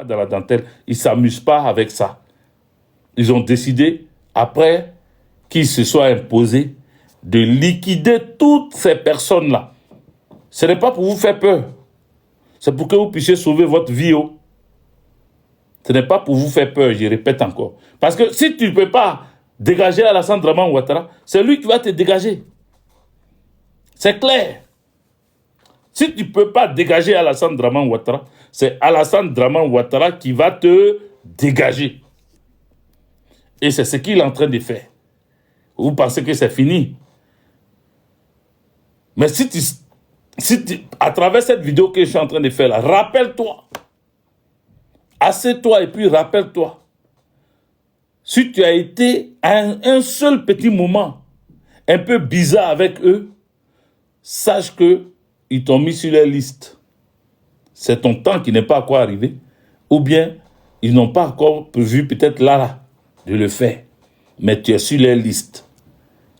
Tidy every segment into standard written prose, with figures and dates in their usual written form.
dans la dentelle. Ils ne s'amusent pas avec ça. Ils ont décidé, après qu'ils se soient imposés, de liquider toutes ces personnes-là. Ce n'est pas pour vous faire peur. C'est pour que vous puissiez sauver votre vie. Oh. Ce n'est pas pour vous faire peur, je répète encore. Parce que si tu ne peux pas dégager Alassane Dramane Ouattara, c'est lui qui va te dégager. C'est clair. Si tu ne peux pas dégager Alassane Dramane Ouattara, c'est Alassane Dramane Ouattara qui va te dégager. Et c'est ce qu'il est en train de faire. Vous pensez que c'est fini. Mais si tu, à travers cette vidéo que je suis en train de faire là, rappelle-toi. Assieds-toi et puis rappelle-toi. Si tu as été à un seul petit moment un peu bizarre avec eux, sache qu'ils t'ont mis sur leur liste. C'est ton temps qui n'est pas encore arrivé. Ou bien, ils n'ont pas encore prévu peut-être là de le faire. Mais tu es sur leur liste.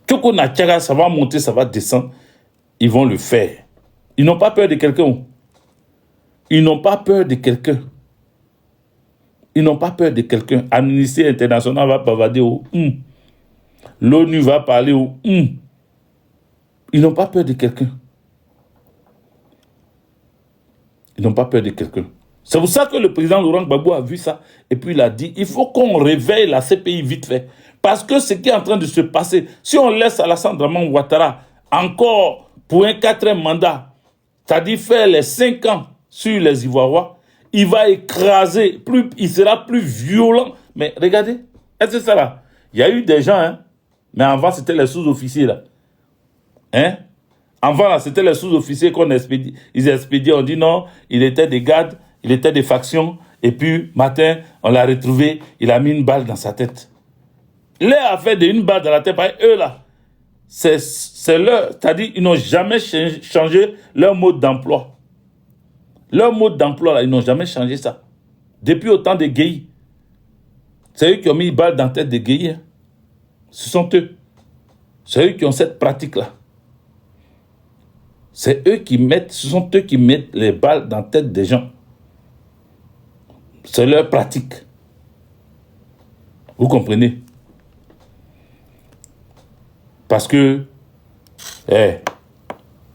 Tchoko Natchaga, ça va monter, ça va descendre. Ils vont le faire. Ils n'ont pas peur de quelqu'un. Ils n'ont pas peur de quelqu'un. Ils n'ont pas peur de quelqu'un. Amnesty International va bavader au l'ONU va parler au Ils n'ont pas peur de quelqu'un. Ils n'ont pas peur de quelqu'un. C'est pour ça que le président Laurent Gbagbo a vu ça. Et puis il a dit, il faut qu'on réveille la CPI vite fait. Parce que ce qui est en train de se passer, si on laisse Alassane Dramane Ouattara encore pour un 4e mandat, c'est-à-dire faire les 5 ans sur les Ivoiriens, il va écraser, il sera plus violent. Mais regardez, est-ce que c'est ça là? Il y a eu des gens, hein, mais avant c'était les sous-officiers là. Hein? Avant là, c'était les sous-officiers qu'on expédie. Ils expédiaient, on dit non, il était des gardes, il était des factions, et puis matin, on l'a retrouvé, il a mis une balle dans sa tête. Leur affaire d'une balle dans la tête, par eux là, c'est leur, c'est-à-dire ils n'ont jamais changé leur mode d'emploi. Leur mode d'emploi, là, ils n'ont jamais changé ça. Depuis autant de Gueye. C'est eux qui ont mis une balle dans la tête de Gueye. Hein. Ce sont eux. C'est eux qui ont cette pratique-là. C'est eux qui mettent, ce sont eux qui mettent les balles dans la tête des gens. C'est leur pratique. Vous comprenez? Parce que,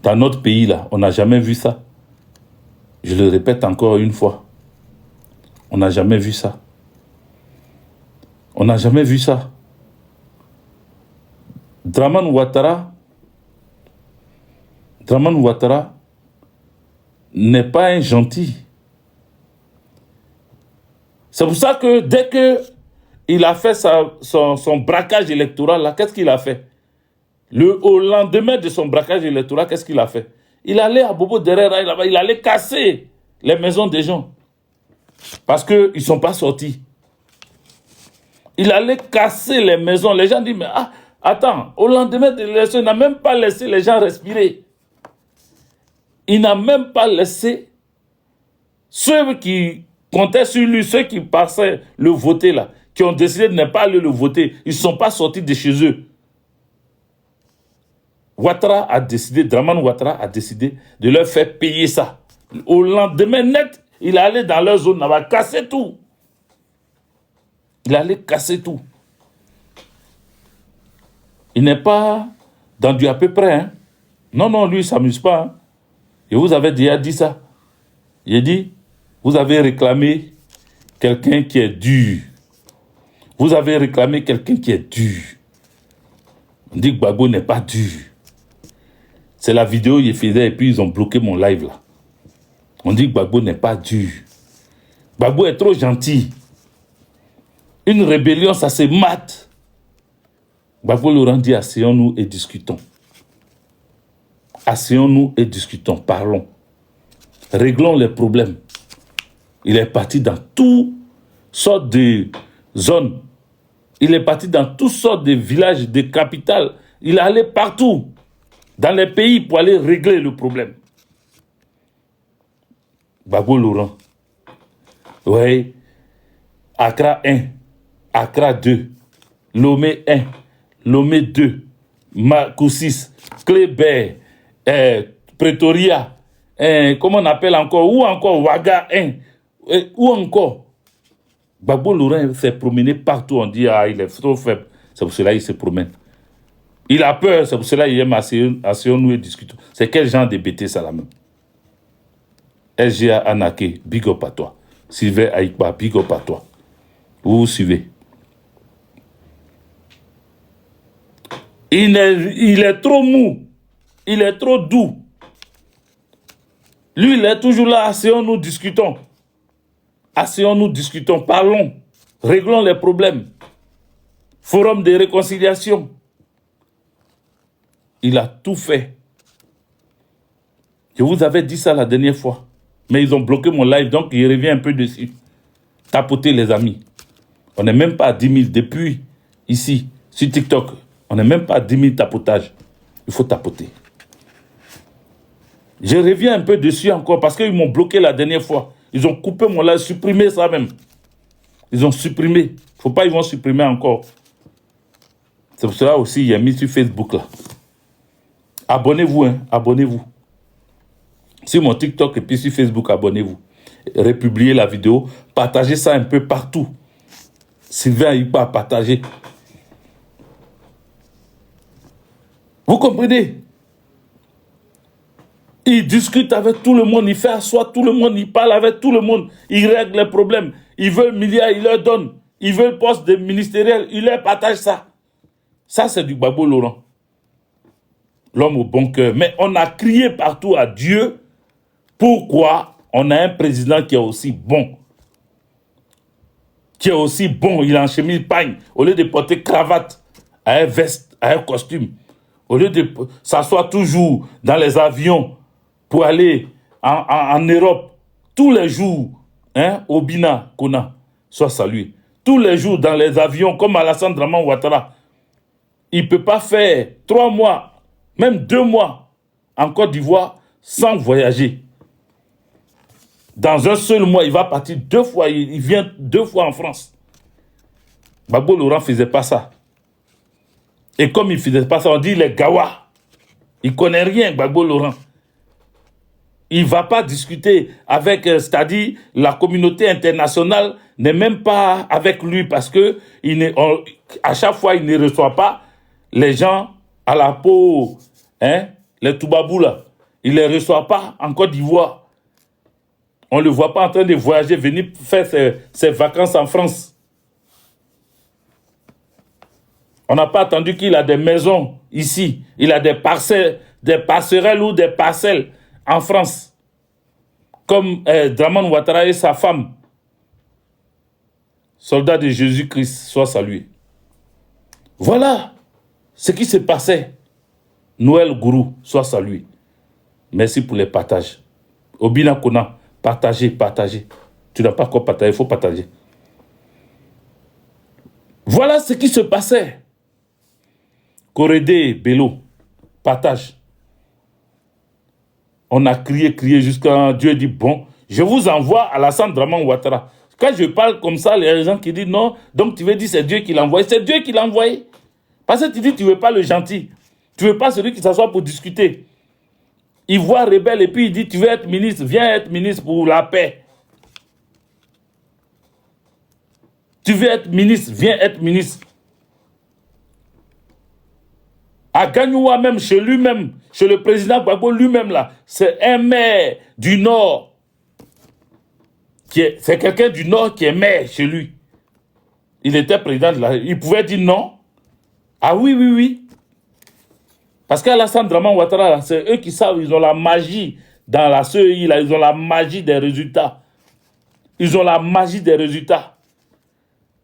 dans notre pays, là, on n'a jamais vu ça. Je le répète encore une fois. On n'a jamais vu ça. On n'a jamais vu ça. Dramane Ouattara n'est pas un gentil. C'est pour ça que dès qu'il a fait son braquage électoral, là, qu'est-ce qu'il a fait? Au lendemain de son braquage électoral, qu'est-ce qu'il a fait? Il allait à Bobo Derera, il allait casser les maisons des gens. Parce qu'ils ne sont pas sortis. Il allait casser les maisons. Les gens disent, mais attends, au lendemain de l'élection, il n'a même pas laissé les gens respirer. Il n'a même pas laissé ceux qui comptaient sur lui, ceux qui passaient le voter là, qui ont décidé de ne pas aller le voter, ils ne sont pas sortis de chez eux. Dramane Ouattara a décidé de leur faire payer ça. Au lendemain net, il allait dans leur zone, il va casser tout. Il allait casser tout. Il n'est pas dans du à peu près. Hein. Non, lui, il ne s'amuse pas. Hein. Et vous avez déjà dit ça. J'ai dit, vous avez réclamé quelqu'un qui est dur. Vous avez réclamé quelqu'un qui est dur. On dit que Gbagbo n'est pas dur. C'est la vidéo qu'ils faisaient et puis ils ont bloqué mon live là. On dit que Gbagbo n'est pas dur. Gbagbo est trop gentil. Une rébellion, ça se mate. Gbagbo Laurent dit, asseyons-nous et discutons. Asseyons-nous et discutons, parlons. Réglons les problèmes. Il est parti dans toutes sortes de zones. Il est parti dans toutes sortes de villages, de capitales. Il est allé partout, dans les pays, pour aller régler le problème. Gbagbo Laurent. Oui. Accra 1, Accra 2, Lomé 1, Lomé 2, Makoussis, Kléber, Pretoria, comment on appelle encore, ou encore Ouaga 1, Ou encore, Gbagbo Laurent s'est promené partout, on dit, ah, il est trop faible. C'est pour cela qu'il se promène. Il a peur, c'est pour cela qu'il aime asseyons-nous et discutons. C'est quel genre de bêtises ça là même? SGA Anaké, big up à toi. Sylvain Aïkba, big up à toi. Vous suivez. Il est trop mou. Il est trop doux. Lui, il est toujours là. Asseyons-nous, discutons. Asseyons-nous, discutons. Parlons. Réglons les problèmes. Forum de réconciliation. Il a tout fait. Je vous avais dit ça la dernière fois. Mais ils ont bloqué mon live, donc il revient un peu dessus. Tapotez les amis. On n'est même pas à 10 000 depuis ici, sur TikTok. On n'est même pas à 10 000 tapotages. Il faut tapoter. Je reviens un peu dessus encore parce qu'ils m'ont bloqué la dernière fois. Ils ont coupé mon live, supprimé ça même. Ils ont supprimé. Il ne faut pas qu'ils vont supprimer encore. C'est pour cela aussi, il y a mis sur Facebook là. Abonnez-vous, hein, abonnez-vous. Sur mon TikTok et puis sur Facebook, abonnez-vous. Republiez la vidéo, partagez ça un peu partout. Sylvain Aïkba, partagez. Vous comprenez? Il discute avec tout le monde, il fait asseoir tout le monde, il parle avec tout le monde, il règle les problèmes. Ils veulent milliards, il leur donne. Ils veulent poste de ministériel, il leur partage ça. Ça, c'est du Gbagbo Laurent. L'homme au bon cœur. Mais on a crié partout à Dieu. Pourquoi on a un président qui est aussi bon? Qui est aussi bon, il a en chemise pagne. Au lieu de porter cravate, à un veste, à un costume. Au lieu de s'asseoir toujours dans les avions pour aller en Europe, tous les jours, hein, au Bina, Kona, soit salué. Tous les jours dans les avions, comme Alassane Draman Ouattara. Il ne peut pas faire 3 mois, même 2 mois en Côte d'Ivoire sans voyager. Dans un seul mois, il va partir 2 fois, il vient 2 fois en France. Gbagbo Laurent ne faisait pas ça. Et comme il ne faisait pas ça, on dit il est gawa. Il ne connaît rien, Gbagbo Laurent. Il ne va pas discuter avec, c'est-à-dire la communauté internationale n'est même pas avec lui parce que à chaque fois, il ne reçoit pas les gens à la peau, hein, les toubabous là. Il ne les reçoit pas en Côte d'Ivoire. On ne le voit pas en train de voyager, venir faire ses vacances en France. On n'a pas attendu qu'il a des maisons ici. Il a des parcelles, des passerelles ou des parcelles en France. Comme Draman Ouattara et sa femme. Soldat de Jésus-Christ, soit salué. Voilà ce qui se passait. Noël Gourou, soit salué. Merci pour les partages. Obina Kona, partagez, partagez. Tu n'as pas quoi partager, il faut partager. Voilà ce qui se passait. Corédé, Bello, partage. On a crié, crié jusqu'à Dieu dit, bon, je vous envoie à Alassane Draman Ouattara. Quand je parle comme ça, les gens qui disent non, donc tu veux dire c'est Dieu qui l'a envoyé. C'est Dieu qui l'a envoyé. Parce que tu dis tu ne veux pas le gentil. Tu ne veux pas celui qui s'assoit pour discuter. Il voit rebelle et puis il dit tu veux être ministre, viens être ministre pour la paix. Tu veux être ministre, viens être ministre. À Gagnoua même, chez lui-même, chez le président Gbagbo lui-même là, c'est un maire du Nord. C'est quelqu'un du Nord qui est maire chez lui. Il était président de la... Il pouvait dire non. Ah oui, oui, oui. Parce qu'Alassane Draman Ouattara, c'est eux qui savent, ils ont la magie dans la CEI, là, ils ont la magie des résultats. Ils ont la magie des résultats.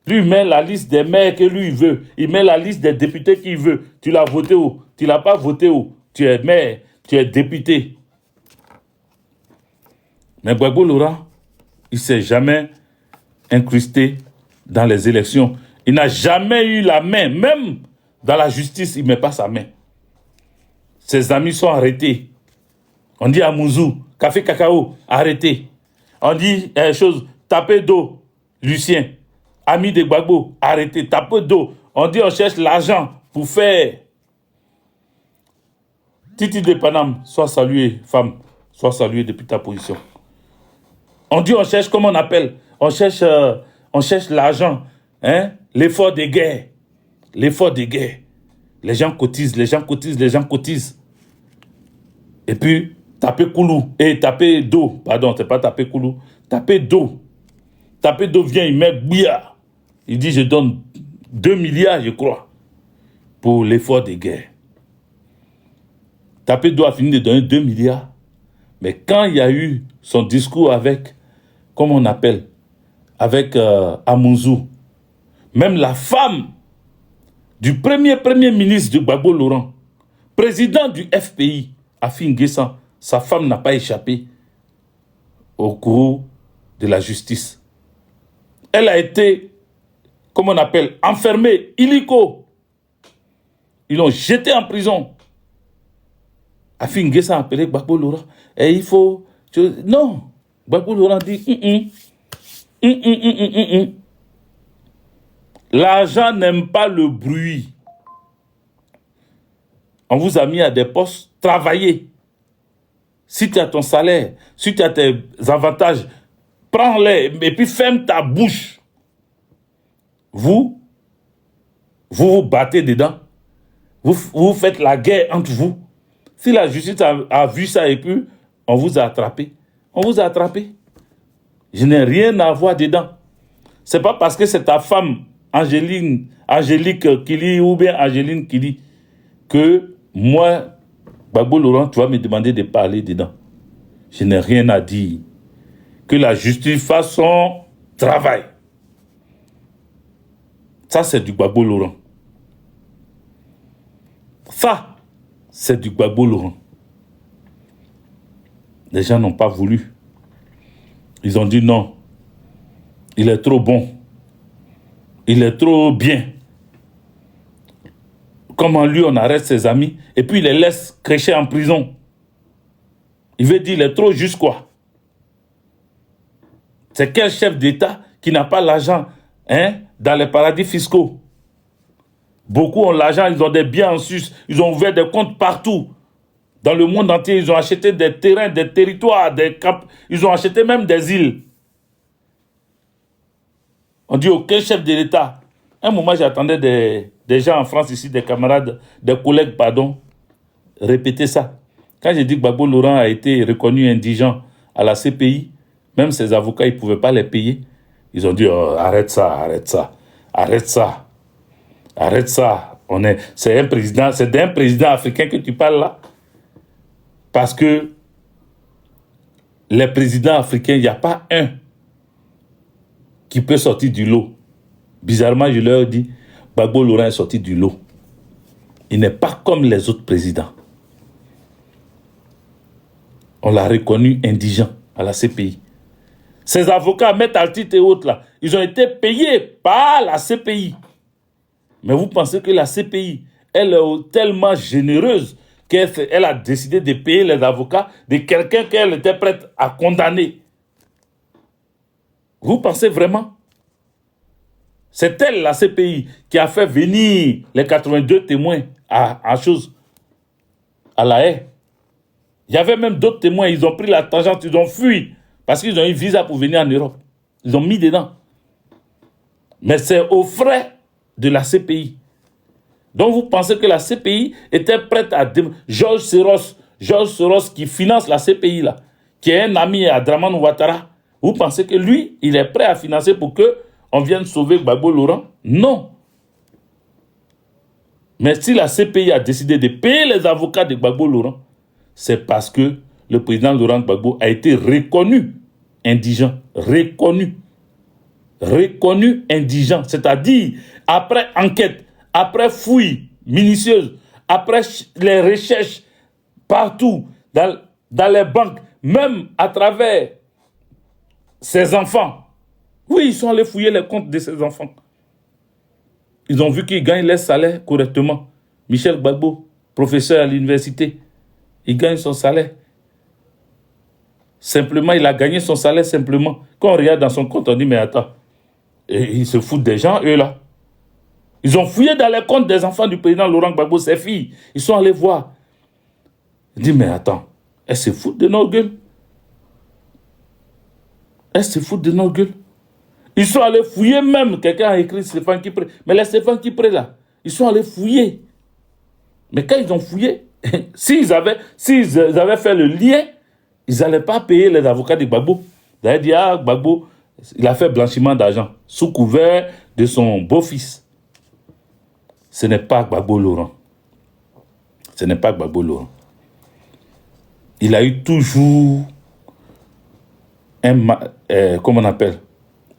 Lui, il met la liste des maires que lui, il veut. Il met la liste des députés qu'il veut. Tu l'as voté où? Tu ne l'as pas voté où? Tu es maire, tu es député. Mais Gbagbo Laurent, il ne s'est jamais incrusté dans les élections. Il n'a jamais eu la main. Même dans la justice, il ne met pas sa main. Ses amis sont arrêtés. On dit à Mouzou, Café Cacao, arrêté. On dit tapez d'eau, Lucien. Ami de Gbagbo, arrêtez, tapez d'eau. On dit on cherche l'argent pour faire. Titi de Paname, sois salué, femme. Sois salué depuis ta position. On dit on cherche, comment on appelle? On cherche l'argent, hein? L'effort de guerre. L'effort de guerre. Les gens cotisent, les gens cotisent, les gens cotisent. Et puis, taper Koulou, et taper Do, pardon, c'est pas taper Koulou, taper Do. Taper Do vient, il met Bouya. Il dit, je donne 2 milliards, je crois, pour l'effort de guerre. Taper Do a fini de donner 2 milliards. Mais quand il y a eu son discours avec, comment on appelle, avec Amouzou, même la femme du premier ministre du Gbagbo Laurent, président du FPI, Afi N'Guessan, sa femme n'a pas échappé au cours de la justice. Elle a été, comment on appelle, enfermée, illico. Ils l'ont jetée en prison. Afi N'Guessan a appelé Gbagbo Laurent. Et il faut... Non. Gbagbo Laurent dit... L'argent n'aime pas le bruit. On vous a mis à des postes, travaillez. Si tu as ton salaire, si tu as tes avantages, prends-les et puis ferme ta bouche. Vous vous battez dedans. Vous faites la guerre entre vous. Si la justice a vu ça et puis on vous a attrapé. On vous a attrapé. Je n'ai rien à voir dedans. C'est pas parce que c'est ta femme, Angélique Kili ou bien Angéline Kili, que moi, Gbagbo Laurent, tu vas me demander de parler dedans. Je n'ai rien à dire. Que la justice fasse son travail. Ça, c'est du Gbagbo Laurent. Ça, c'est du Gbagbo Laurent. Les gens n'ont pas voulu. Ils ont dit non. Il est trop bon. Il est trop bien. Comment lui, on arrête ses amis et puis il les laisse crécher en prison. Il veut dire il est trop juste quoi. C'est quel chef d'État qui n'a pas l'argent dans les paradis fiscaux? Beaucoup ont l'argent, ils ont des biens en Suisse, ils ont ouvert des comptes partout. Dans le monde entier, ils ont acheté des terrains, des territoires, ils ont acheté même des îles. On dit aucun chef de l'État. Un moment, j'attendais des gens en France ici, des camarades, des collègues, pardon, répéter ça. Quand j'ai dit que Gbagbo Laurent a été reconnu indigent à la CPI, même ses avocats, ils ne pouvaient pas les payer. Ils ont dit, oh, arrête ça, arrête ça, arrête ça, arrête ça. C'est d'un président africain que tu parles là. Parce que les présidents africains, il n'y a pas un qui peut sortir du lot. Bizarrement, je leur dis, Gbagbo Laurent est sorti du lot. Il n'est pas comme les autres présidents. On l'a reconnu indigent à la CPI. Ces avocats, Maître Altit et autres, là, ils ont été payés par la CPI. Mais vous pensez que la CPI, elle est tellement généreuse qu'elle a décidé de payer les avocats de quelqu'un qu'elle était prête à condamner. Vous pensez vraiment? C'est elle, la CPI, qui a fait venir les 82 témoins à La Haye. Il y avait même d'autres témoins, ils ont pris la tangente, ils ont fui, parce qu'ils ont eu visa pour venir en Europe. Ils ont mis dedans. Mais c'est aux frais de la CPI. Donc vous pensez que la CPI était prête à... Georges Soros qui finance la CPI, là, qui est un ami à Dramane Ouattara, vous pensez que lui, il est prêt à financer pour que on vienne sauver Gbagbo Laurent? Non. Mais si la CPI a décidé de payer les avocats de Gbagbo Laurent, c'est parce que le président Laurent Gbagbo a été reconnu indigent. Reconnu indigent. C'est-à-dire, après enquête, après fouille minutieuse, après les recherches partout, dans les banques, même à travers ses enfants. Oui, ils sont allés fouiller les comptes de ses enfants. Ils ont vu qu'ils gagnent leur salaire correctement. Michel Gbagbo, professeur à l'université, il gagne son salaire. Simplement, il a gagné son salaire simplement. Quand on regarde dans son compte, on dit, mais attends, et ils se foutent des gens, eux là. Ils ont fouillé dans les comptes des enfants du président Laurent Gbagbo, ses filles. Ils sont allés voir. Ils disent, mais attends, elles se foutent de nos gueules. Elles se foutent de nos gueules. Ils sont allés fouiller même. Quelqu'un a écrit Stéphane Kipré. Mais les Stéphane Kipré là, ils sont allés fouiller. Mais quand ils ont fouillé, s'ils avaient fait le lien, ils n'allaient pas payer les avocats de Gbagbo. Ils allaient dire, ah, Gbagbo, il a fait blanchiment d'argent sous couvert de son beau-fils. Ce n'est pas Gbagbo Laurent. Ce n'est pas Gbagbo Laurent. Il a eu toujours comment on appelle,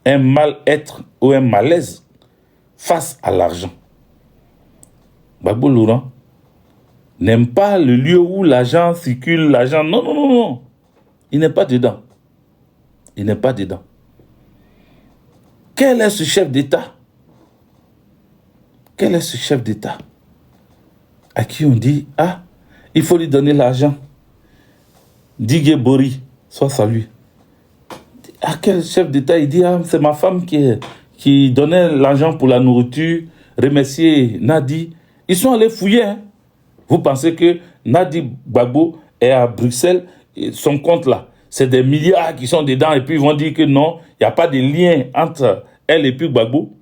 un mal-être ou un malaise face à l'argent. Gbagbo Laurent n'aime pas le lieu où l'argent circule, l'argent. Non, non, non, non. Il n'est pas dedans. Il n'est pas dedans. Quel est ce chef d'État? Quel est ce chef d'État à qui on dit, ah, il faut lui donner l'argent? Digue Bori, soit salué. À quel chef d'État il dit, ah, c'est ma femme qui donnait l'argent pour la nourriture, remercier Nadi. Ils sont allés fouiller. Hein. Vous pensez que Nadi Gbagbo est à Bruxelles, son compte là, c'est des milliards qui sont dedans et puis ils vont dire que non, il n'y a pas de lien entre elle et puis Gbagbo.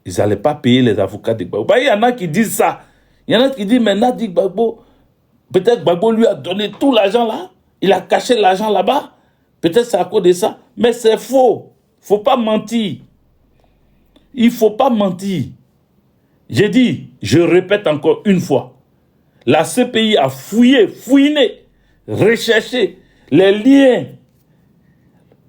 Ils n'allaient pas payer les avocats de Gbagbo. Il y en a qui disent ça. Il y en a qui disent, mais Nadi Gbagbo, peut-être Gbagbo lui a donné tout l'argent là. Il a caché l'argent là-bas. Peut-être c'est à cause de ça. Mais c'est faux. Il ne faut pas mentir. Il ne faut pas mentir. J'ai dit, je répète encore une fois, la CPI a fouiné, recherché les liens.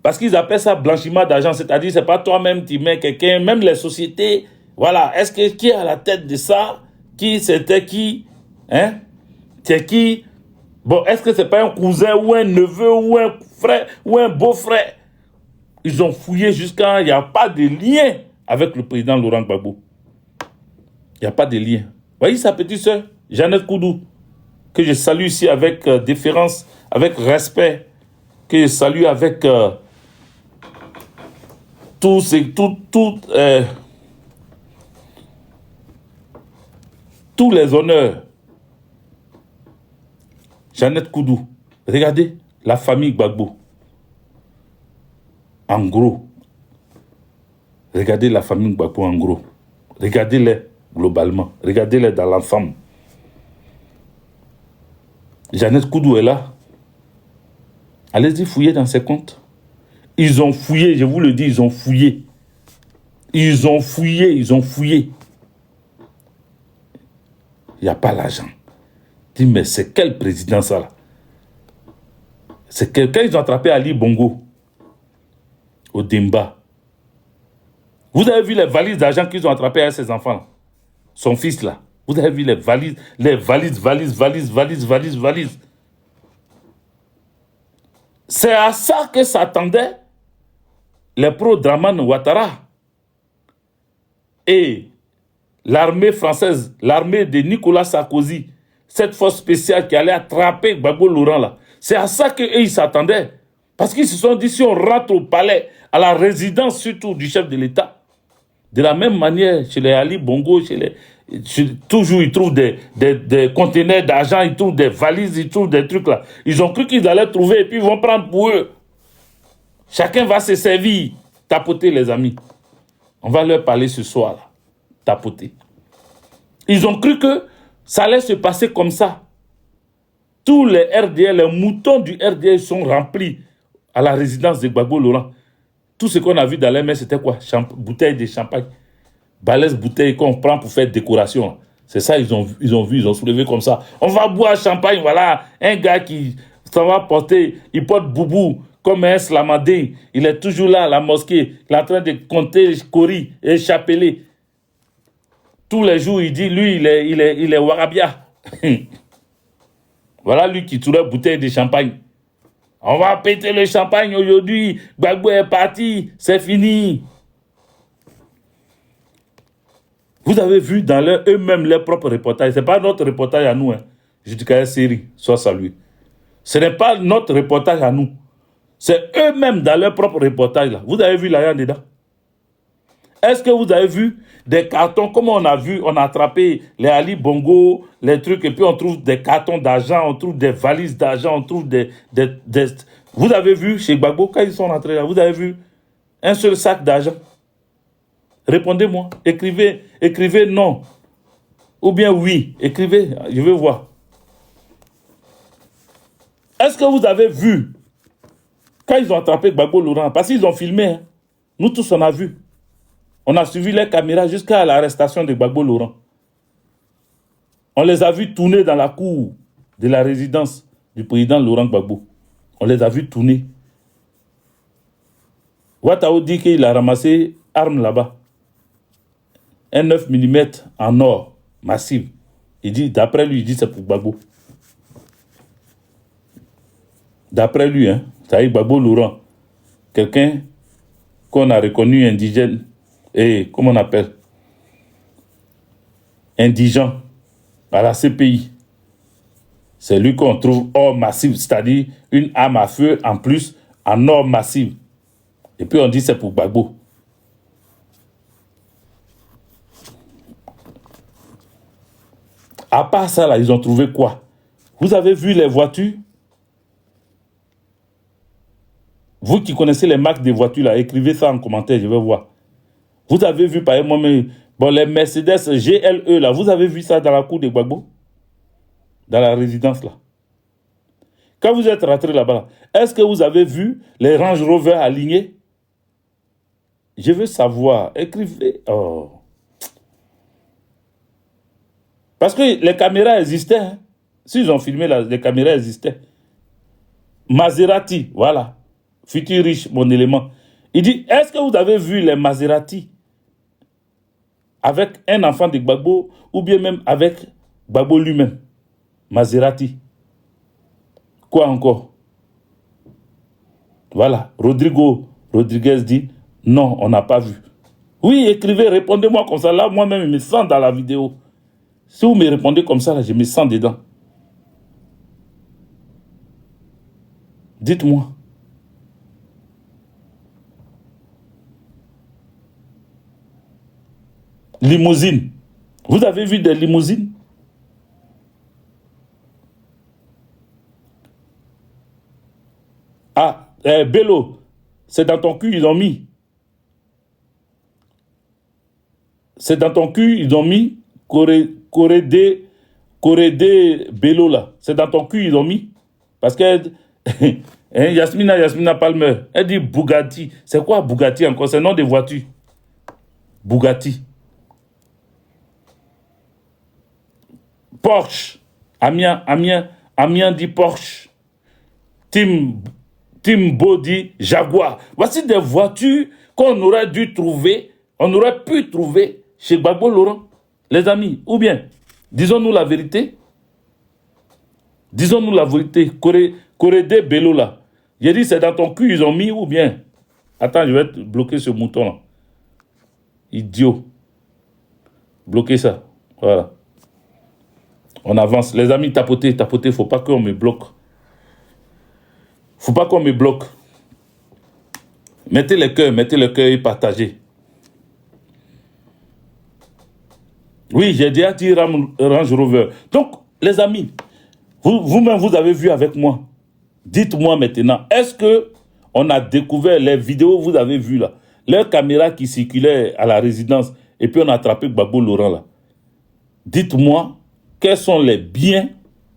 Parce qu'ils appellent ça blanchiment d'argent, c'est-à-dire c'est pas toi-même qui mets quelqu'un, même les sociétés, voilà, est-ce que qui est à la tête de ça? Qui c'était qui? Hein? C'est qui? Bon, est-ce que c'est pas un cousin ou un neveu ou un frère ou un beau-frère? Ils ont fouillé jusqu'à... Il n'y a pas de lien avec le président Laurent Gbagbo. Il n'y a pas de lien. Vous voyez sa petite soeur, Jeannette Koudou, que je salue ici avec déférence, avec respect, que je salue avec tous les honneurs. Jeannette Koudou, regardez la famille Gbagbo. En gros, regardez la famille Gbagbo en gros. Regardez-les globalement. Regardez-les dans l'ensemble. Jeannette Koudou est là. Allez-y fouiller dans ses comptes. Ils ont fouillé, je vous le dis, ils ont fouillé. Ils ont fouillé. Il n'y a pas l'argent. Dis, mais c'est quel président ça là? C'est quelqu'un, ils ont attrapé Ali Bongo au Demba. Vous avez vu les valises d'argent qu'ils ont attrapées à ses enfants là? Son fils là. Vous avez vu les valises. C'est à ça que s'attendaient les pro-Dramane Ouattara et l'armée française, l'armée de Nicolas Sarkozy, cette force spéciale qui allait attraper Gbagbo Laurent là. C'est à ça qu'eux ils s'attendaient. Parce qu'ils se sont dit, si on rentre au palais, à la résidence surtout du chef de l'État, de la même manière, chez les Ali Bongo, toujours ils trouvent des conteneurs d'argent, ils trouvent des valises, ils trouvent des trucs là. Ils ont cru qu'ils allaient trouver et puis ils vont prendre pour eux. Chacun va se servir. Tapoter les amis. On va leur parler ce soir là. Tapoter. Ils ont cru que ça allait se passer comme ça. Tous les RDL, les moutons du RDL sont remplis à la résidence de Gbagbo Laurent. Tout ce qu'on a vu dans les mains, c'était quoi? Bouteille de champagne. Balèze bouteille qu'on prend pour faire décoration. C'est ça, ils ont soulevé comme ça. On va boire champagne, voilà. Un gars qui s'en va porter, il porte boubou comme un slamadé. Il est toujours là à la mosquée. Il est en train de compter Kori et chapelet. Tous les jours, il dit, lui, il est Warabia. Voilà lui qui tournait bouteille de champagne. On va péter le champagne aujourd'hui. Gbagbo est parti. C'est fini. Vous avez vu dans eux-mêmes leurs propres reportages. Ce n'est pas notre reportage à nous. Hein. Je dis qu'à série, soit salué. Ce n'est pas notre reportage à nous. C'est eux-mêmes dans leur propre reportage. Là. Vous avez vu l'argent dedans? Est-ce que vous avez vu des cartons, comme on a vu, on a attrapé les Ali Bongo, les trucs, et puis on trouve des cartons d'argent, on trouve des valises d'argent, on trouve Vous avez vu chez Gbagbo, quand ils sont rentrés là, vous avez vu un seul sac d'argent? Répondez-moi. Écrivez non. Ou bien oui. Écrivez, je veux voir. Est-ce que vous avez vu quand ils ont attrapé Gbagbo Laurent? Parce qu'ils ont filmé. Hein. Nous tous, on a vu. On a suivi les caméras jusqu'à l'arrestation de Gbagbo Laurent. On les a vus tourner dans la cour de la résidence du président Laurent Gbagbo. On les a vus tourner. Ouattao dit qu'il a ramassé arme là-bas. Un 9 mm en or, massif. Il dit, d'après lui, il dit c'est pour Gbagbo. D'après lui, hein, ça y est, Gbagbo Laurent, quelqu'un qu'on a reconnu indigène, et comment on appelle, indigent à la CPI. C'est lui qu'on trouve or massif, c'est-à-dire une arme à feu en plus en or massif. Et puis on dit c'est pour Gbagbo. À part ça, là, ils ont trouvé quoi? Vous avez vu les voitures? Vous qui connaissez les marques des voitures, là, écrivez ça en commentaire, je vais voir. Vous avez vu, par exemple, bon, les Mercedes GLE, là, vous avez vu ça dans la cour de Gbagbo? Dans la résidence, là. Quand vous êtes rentré là-bas, est-ce que vous avez vu les Range Rover alignés? Je veux savoir. Écrivez. Oh. Parce que les caméras existaient. Hein. S'ils ont filmé, là, les caméras existaient. Maserati, voilà. Futur riche, mon élément. Il dit, est-ce que vous avez vu les Maserati avec un enfant de Gbagbo ou bien même avec Gbagbo lui-même? Maserati. Quoi encore? Voilà. Rodriguez dit, non, on n'a pas vu. Oui, écrivez, répondez-moi comme ça. Là, moi-même, je me sens dans la vidéo. Si vous me répondez comme ça, là, je me sens dedans. Dites-moi. Limousine. Vous avez vu des limousines? Ah, Bello, c'est dans ton cul, ils ont mis. C'est dans ton cul, ils ont mis Corédé Bello là. C'est dans ton cul, ils ont mis. Parce que Yasmina Palmer, elle dit Bugatti. C'est quoi Bugatti encore? C'est le nom de voiture. Bugatti. Porsche. Amiens dit Porsche. Timbo dit Jaguar. Voici des voitures qu'on aurait dû trouver, on aurait pu trouver chez Gbagbo Laurent. Les amis, ou bien, disons-nous la vérité. Disons-nous la vérité. Corédé Bello là. J'ai dit c'est dans ton cul, ils ont mis ou bien. Attends, je vais te bloquer ce mouton là. Idiot. Bloquez ça. Voilà. On avance. Les amis, tapotez. Faut pas qu'on me bloque. Faut pas qu'on me bloque. Mettez le cœur et partagez. Oui, j'ai déjà dit Range Rover. Donc, les amis, vous-même, vous avez vu avec moi. Dites-moi maintenant, est-ce que on a découvert les vidéos, vous avez vu là, les caméras qui circulaient à la résidence, et puis on a attrapé Gbagbo Laurent là. Dites-moi, quels sont les biens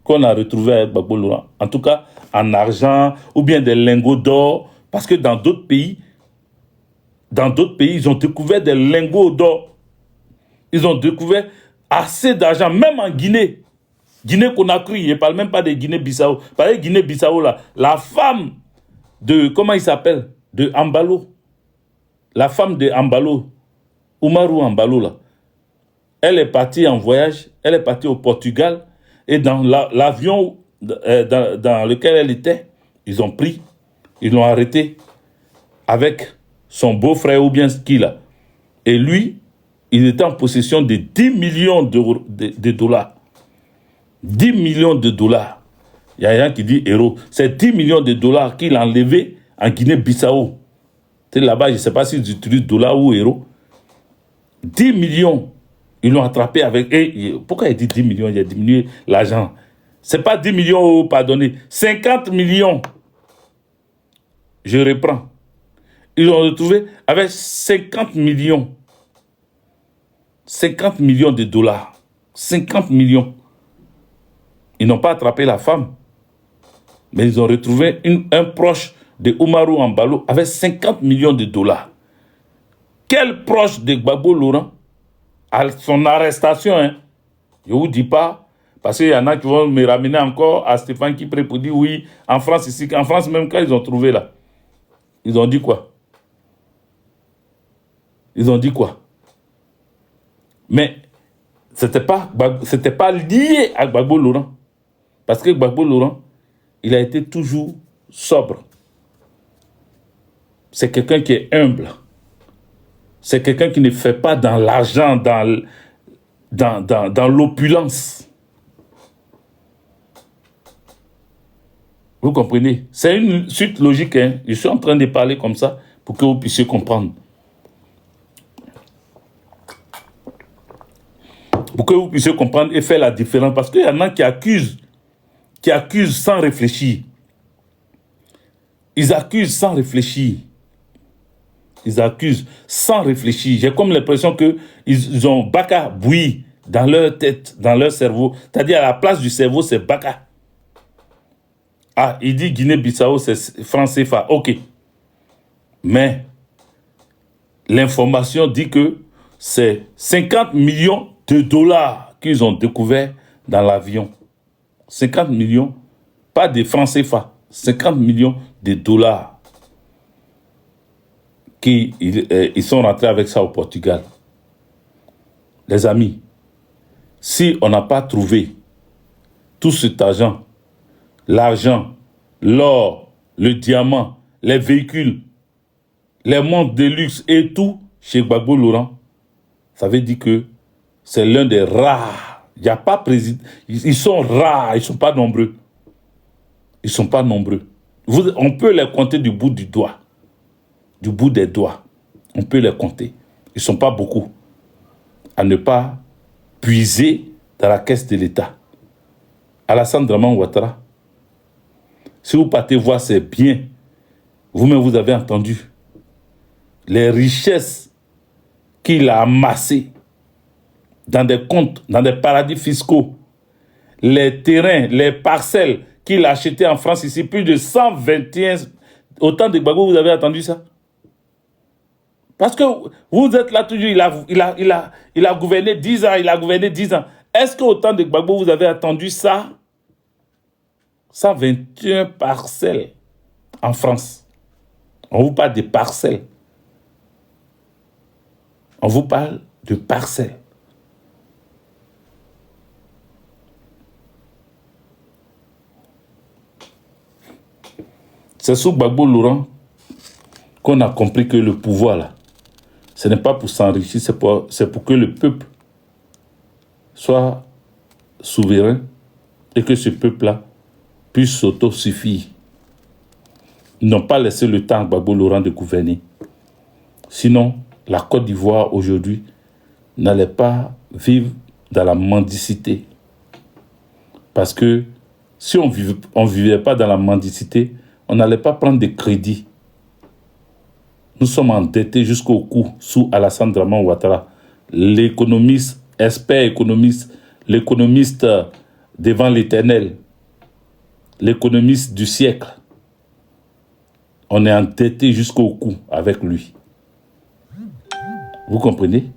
qu'on a retrouvés avec Gbagbo Laurent? En tout cas, en argent, ou bien des lingots d'or, parce que dans d'autres pays, ils ont découvert des lingots d'or. Ils ont découvert assez d'argent, même en Guinée. Guinée-Conakry, je ne parle même pas de Guinée-Bissau. Par exemple, Guinée-Bissau, là, la femme de, comment il s'appelle? De Ambalo. La femme de Ambalo, Oumarou Ambalo, là. Elle est partie en voyage, elle est partie au Portugal, et dans l'avion dans lequel elle était, ils l'ont arrêté avec son beau-frère ou bien ce qu'il a. Et lui, il était en possession de 10 millions de dollars. 10 millions de dollars. Il y a rien qui dit héros. C'est 10 millions de dollars qu'il a enlevé en Guinée-Bissau. Là-bas, je ne sais pas s'ils utilisent dollars ou héros. 10 millions. Ils l'ont attrapé avec... pourquoi il dit 10 millions? Il a diminué l'argent. Ce n'est pas 10 millions, pardonnez. 50 millions. Je reprends. Ils ont retrouvé avec 50 millions. 50 millions de dollars. 50 millions. Ils n'ont pas attrapé la femme. Mais ils ont retrouvé un proche de Oumarou Embalo avec 50 millions de dollars. Quel proche de Gbagbo Laurent, à son arrestation, hein, je ne vous dis pas, parce qu'il y en a qui vont me ramener encore à Stéphane Kipré pour dire oui, en France ici, en France même quand ils ont trouvé là, ils ont dit quoi? Ils ont dit quoi? Mais c'était pas lié à Gbagbo Laurent. Parce que Gbagbo Laurent, il a été toujours sobre. C'est quelqu'un qui est humble. C'est quelqu'un qui ne fait pas dans l'argent, dans l'opulence. Vous comprenez? C'est une suite logique. Hein? Je suis en train de parler comme ça pour que vous puissiez comprendre. Pour que vous puissiez comprendre et faire la différence. Parce qu'il y en a qui accusent sans réfléchir. Ils accusent sans réfléchir. Ils accusent sans réfléchir. J'ai comme l'impression qu'ils ont Baka bouilli dans leur tête, dans leur cerveau. C'est-à-dire à la place du cerveau, c'est Baka. Ah, il dit Guinée-Bissau, c'est franc CFA. OK. Mais l'information dit que c'est 50 millions de dollars qu'ils ont découvert dans l'avion. 50 millions, pas de francs CFA. 50 millions de dollars. Ils sont rentrés avec ça au Portugal. Les amis, si on n'a pas trouvé tout cet argent, l'argent, l'or, le diamant, les véhicules, les montres de luxe et tout chez Gbagbo Laurent, ça veut dire que c'est l'un des rares. Il n'y a pas président. Ils sont rares, ils ne sont pas nombreux. Ils ne sont pas nombreux. On peut les compter du bout du doigt. Du bout des doigts. On peut les compter. Ils ne sont pas beaucoup. À ne pas puiser dans la caisse de l'État. Alassane Draman Ouattara, si vous partez voir ses biens, vous-même vous avez entendu les richesses qu'il a amassées dans des comptes, dans des paradis fiscaux, les terrains, les parcelles qu'il a achetées en France ici, plus de 121, autant de Gbagbo, vous avez entendu ça? Parce que vous êtes là toujours, il a gouverné 10 ans, il a gouverné 10 ans. Est-ce qu'autant de Gbagbo, vous avez attendu ça? 121 parcelles en France. On vous parle de parcelles. On vous parle de parcelles. C'est sous Gbagbo Laurent qu'on a compris que le pouvoir, là, ce n'est pas pour s'enrichir, c'est pour que le peuple soit souverain et que ce peuple-là puisse s'autosuffire. Ils n'ont pas laissé le temps à Gbagbo Laurent de gouverner. Sinon, la Côte d'Ivoire aujourd'hui n'allait pas vivre dans la mendicité. Parce que si on ne vivait pas dans la mendicité, on n'allait pas prendre de crédit. Nous sommes endettés jusqu'au cou sous Alassane Draman Ouattara, l'économiste, expert économiste, l'économiste devant l'éternel, l'économiste du siècle. On est endetté jusqu'au cou avec lui. Vous comprenez?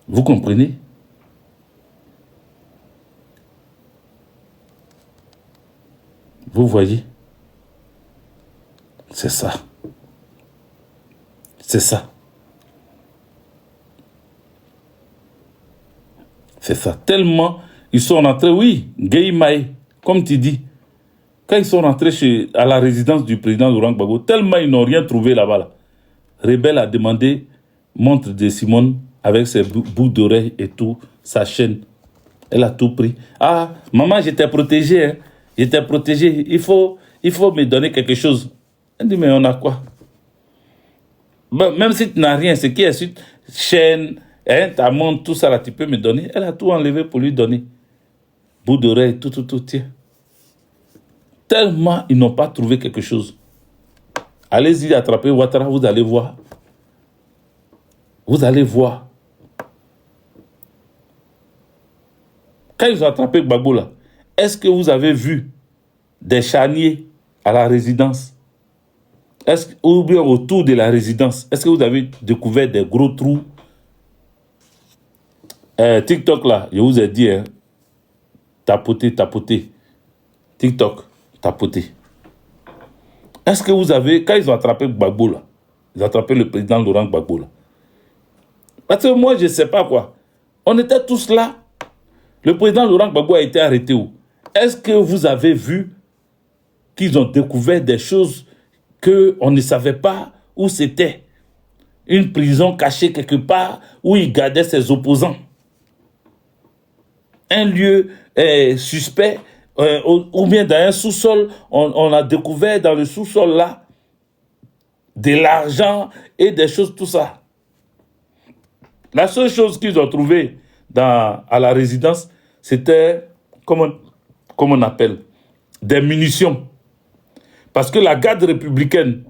Vous comprenez? Vous voyez? C'est ça. C'est ça. C'est ça. Tellement ils sont rentrés, oui, Guéimaï, comme tu dis. Quand ils sont rentrés à la résidence du président Laurent Gbagbo, tellement ils n'ont rien trouvé là-bas. Là. Rebelle a demandé montre de Simone avec ses bouts d'oreilles et tout, sa chaîne. Elle a tout pris. Ah, maman, j'étais protégée. Hein. J'étais protégée. Il faut me donner quelque chose. Elle dit, mais on a quoi? Ben, même si tu n'as rien, ce qui est sur chaîne, hein, ta montre, tout ça, là, tu peux me donner. Elle a tout enlevé pour lui donner. Bout d'oreille, tout, tiens. Tellement ils n'ont pas trouvé quelque chose. Allez-y attraper Ouattara, vous allez voir. Vous allez voir. Quand ils ont attrapé Gbagbo là, est-ce que vous avez vu des charniers à la résidence? Ou bien autour de la résidence? Est-ce que vous avez découvert des gros trous? TikTok là, je vous ai dit, hein, tapoter. TikTok, tapoter. Est-ce que vous avez, quand ils ont attrapé Gbagbo là, ils ont attrapé le président Laurent Gbagbo là. Parce que moi, je ne sais pas quoi. On était tous là. Le président Laurent Gbagbo a été arrêté où? Est-ce que vous avez vu qu'ils ont découvert des choses qu'on ne savait pas où c'était? Une prison cachée quelque part où il gardait ses opposants. Un lieu suspect, ou bien dans un sous-sol, on a découvert dans le sous-sol là de l'argent et des choses, tout ça. La seule chose qu'ils ont trouvée à la résidence, c'était, comment on appelle, des munitions. Parce que la garde républicaine,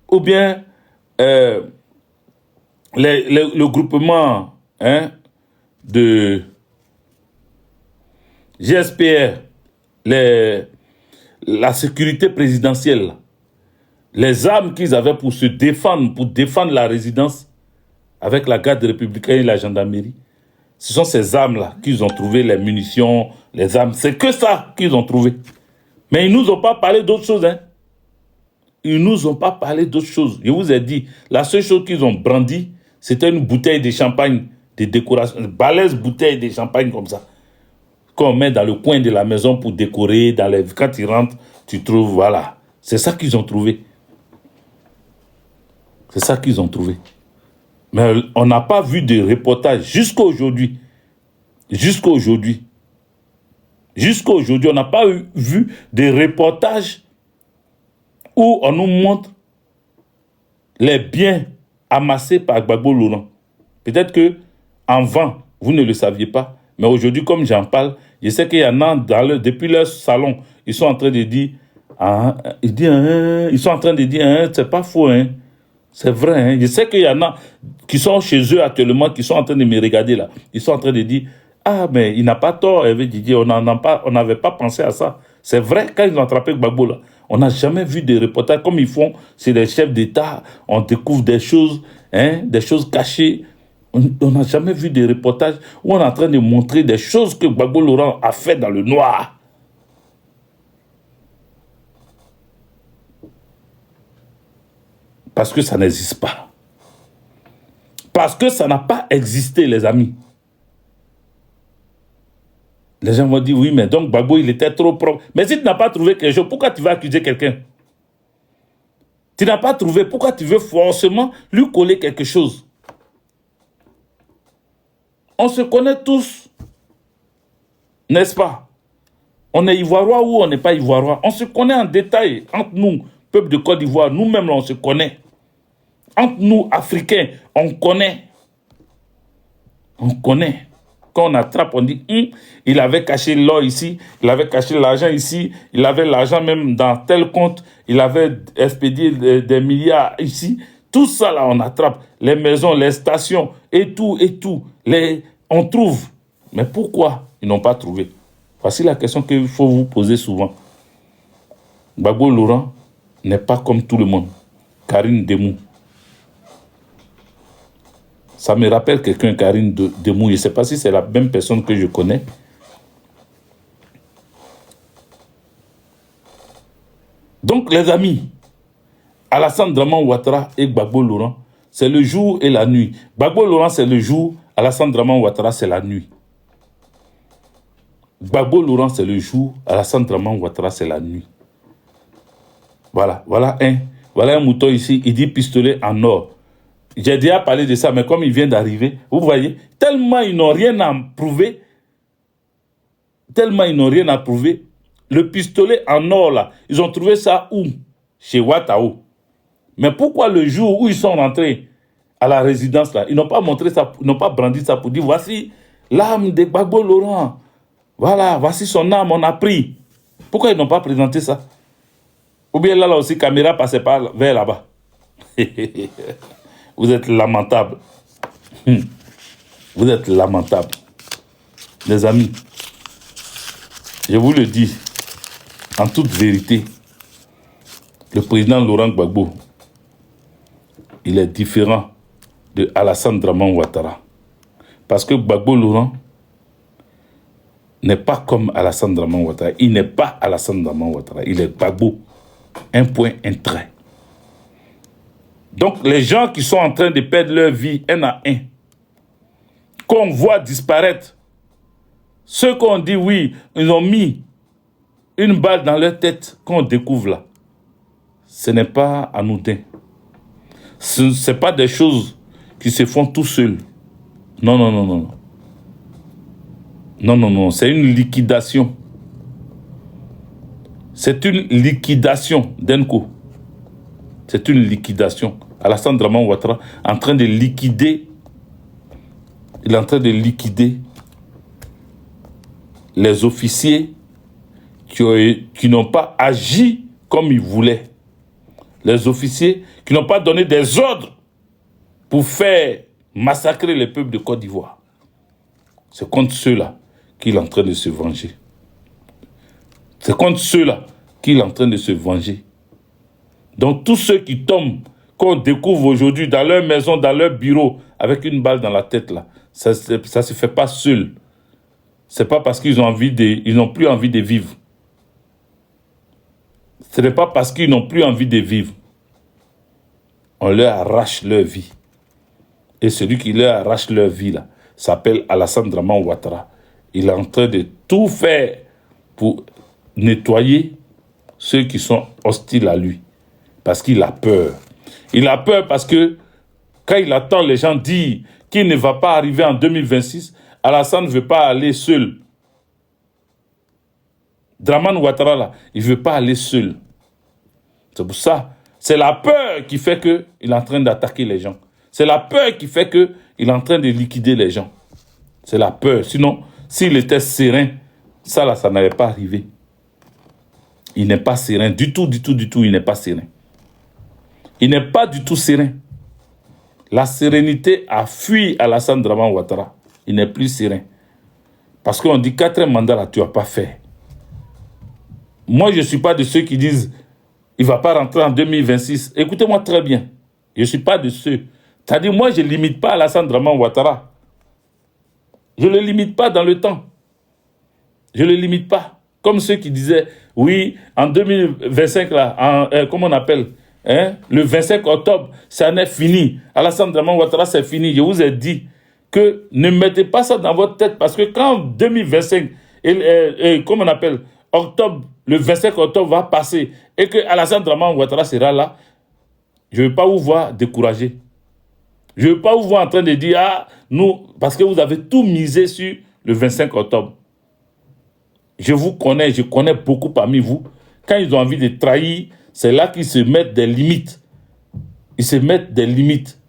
ou bien le groupement de GSPR, la sécurité présidentielle, les armes qu'ils avaient pour se défendre, pour défendre la résidence, avec la garde républicaine et la gendarmerie, ce sont ces armes-là qu'ils ont trouvé, les munitions, les armes. C'est que ça qu'ils ont trouvé. Mais ils ne nous ont pas parlé d'autre chose. Hein. Ils ne nous ont pas parlé d'autre chose. Je vous ai dit, la seule chose qu'ils ont brandi, c'était une bouteille de champagne, de décoration, une balèze bouteille de champagne comme ça, qu'on met dans le coin de la maison pour décorer. Quand tu rentres, tu trouves, voilà. C'est ça qu'ils ont trouvé. C'est ça qu'ils ont trouvé. Mais on n'a pas vu de reportage jusqu'à aujourd'hui. Jusqu'à aujourd'hui. Jusqu'à aujourd'hui, on n'a pas vu de reportage où on nous montre les biens amassés par Gbagbo Laurent. Peut-être que en vent, vous ne le saviez pas. Mais aujourd'hui, comme j'en parle, je sais qu'il y en a depuis leur salon, ils sont en train de dire, ils sont en train de dire, c'est pas faux, hein. C'est vrai, hein? Je sais qu'il y en a qui sont chez eux actuellement, qui sont en train de me regarder là. Ils sont en train de dire, ah, mais il n'a pas tort, Hervé Didier, on n'avait pas pensé à ça. C'est vrai, quand ils ont attrapé Gbagbo là, on n'a jamais vu des reportages comme ils font, c'est des chefs d'État, on découvre des choses cachées. On n'a jamais vu des reportages où on est en train de montrer des choses que Gbagbo Laurent a fait dans le noir. Parce que ça n'existe pas. Parce que ça n'a pas existé, les amis. Les gens vont dire, oui, mais donc Gbagbo, il était trop propre. Mais si tu n'as pas trouvé quelque chose, pourquoi tu vas accuser quelqu'un? Tu n'as pas trouvé, pourquoi tu veux forcément lui coller quelque chose? On se connaît tous, n'est-ce pas? On est ivoirois ou on n'est pas ivoirois. On se connaît en détail entre nous, peuple de Côte d'Ivoire. Nous-mêmes, on se connaît. Entre nous, Africains, on connaît. On connaît. Quand on attrape, on dit, il avait caché l'or ici, il avait caché l'argent ici, il avait l'argent même dans tel compte, il avait expédié des milliards ici. Tout ça, là, on attrape. Les maisons, les stations, et tout. On trouve. Mais pourquoi ils n'ont pas trouvé? Voici la question qu'il faut vous poser souvent. Gbagbo Laurent n'est pas comme tout le monde. Karine Demou. Ça me rappelle quelqu'un, Karine Demou. Je ne sais pas si c'est la même personne que je connais. Donc, les amis, Alassane Draman Ouattara et Gbagbo Laurent, c'est le jour et la nuit. Gbagbo Laurent, c'est le jour. Alassane Draman Ouattara, c'est la nuit. Gbagbo Laurent, c'est le jour. Alassane Draman Ouattara, c'est la nuit. Voilà un mouton ici. Il dit pistolet en or. J'ai déjà parlé de ça, mais comme il vient d'arriver, vous voyez, tellement ils n'ont rien à prouver, le pistolet en or là, ils ont trouvé ça où? Chez Ouattao. Mais pourquoi le jour où ils sont rentrés à la résidence là, ils n'ont pas montré ça, ils n'ont pas brandi ça pour dire, voici l'âme de Gbagbo Laurent. Voilà, voici son âme, on a pris. Pourquoi ils n'ont pas présenté ça? Ou bien là aussi, caméra passait pas vers là-bas. Vous êtes lamentable. Vous êtes lamentable. Les amis, je vous le dis, en toute vérité, le président Laurent Gbagbo, il est différent de Alassane Dramane Ouattara. Parce que Gbagbo Laurent n'est pas comme Alassane Dramane Ouattara. Il n'est pas Alassane Dramane Ouattara. Il est Gbagbo. Un point, un trait. Donc, les gens qui sont en train de perdre leur vie un à un, qu'on voit disparaître, ceux qu'on dit, oui, ils ont mis une balle dans leur tête, qu'on découvre là, ce n'est pas anodin. Ce n'est pas des choses qui se font tout seuls. Non, non, non, non. Non, non, non, c'est une liquidation. C'est une liquidation d'un coup. C'est une liquidation. Alassane Dramane Ouattara en train de liquider. Il est en train de liquider les officiers qui n'ont pas agi comme ils voulaient. Les officiers qui n'ont pas donné des ordres pour faire massacrer les peuples de Côte d'Ivoire. C'est contre ceux-là qu'il est en train de se venger. C'est contre ceux-là qu'il est en train de se venger. Donc tous ceux qui tombent, qu'on découvre aujourd'hui dans leur maison, dans leur bureau, avec une balle dans la tête, là, ça ne se fait pas seul. Ce n'est pas parce qu'ils n'ont plus envie de vivre. Ce n'est pas parce qu'ils n'ont plus envie de vivre. On leur arrache leur vie. Et celui qui leur arrache leur vie, là, s'appelle Alassane Dramane Ouattara. Il est en train de tout faire pour nettoyer ceux qui sont hostiles à lui. Parce qu'il a peur. Il a peur parce que quand il attend les gens dire qu'il ne va pas arriver en 2026, Alassane ne veut pas aller seul. Dramane Ouattara, là, il ne veut pas aller seul. C'est pour ça. C'est la peur qui fait qu'il est en train d'attaquer les gens. C'est la peur qui fait qu'il est en train de liquider les gens. C'est la peur. Sinon, s'il était serein, ça là, ça n'allait pas arriver. Il n'est pas serein. Du tout, il n'est pas serein. Il n'est pas du tout serein. La sérénité a fui Alassane Dramane Ouattara. Il n'est plus serein. Parce qu'on dit 4 mandats là, tu n'as pas fait. Moi, je ne suis pas de ceux qui disent il ne va pas rentrer en 2026. Écoutez-moi très bien. Je ne suis pas de ceux. C'est-à-dire, moi, je ne limite pas Alassane Dramane Ouattara. Je ne le limite pas dans le temps. Je ne le limite pas. Comme ceux qui disaient, oui, en 2025, là, comment on appelle, hein, le 25 octobre, ça n'est fini. Alassane Dramane Ouattara, c'est fini. Je vous ai dit que ne mettez pas ça dans votre tête parce que quand 2025, comment on appelle, octobre, le 25 octobre va passer et que Alassane Dramane Ouattara sera là, je ne veux pas vous voir découragé. Je ne veux pas vous voir en train de dire, ah, nous, parce que vous avez tout misé sur le 25 octobre. Je vous connais, je connais beaucoup parmi vous. Quand ils ont envie de trahir, c'est là qu'ils se mettent des limites. Ils se mettent des limites.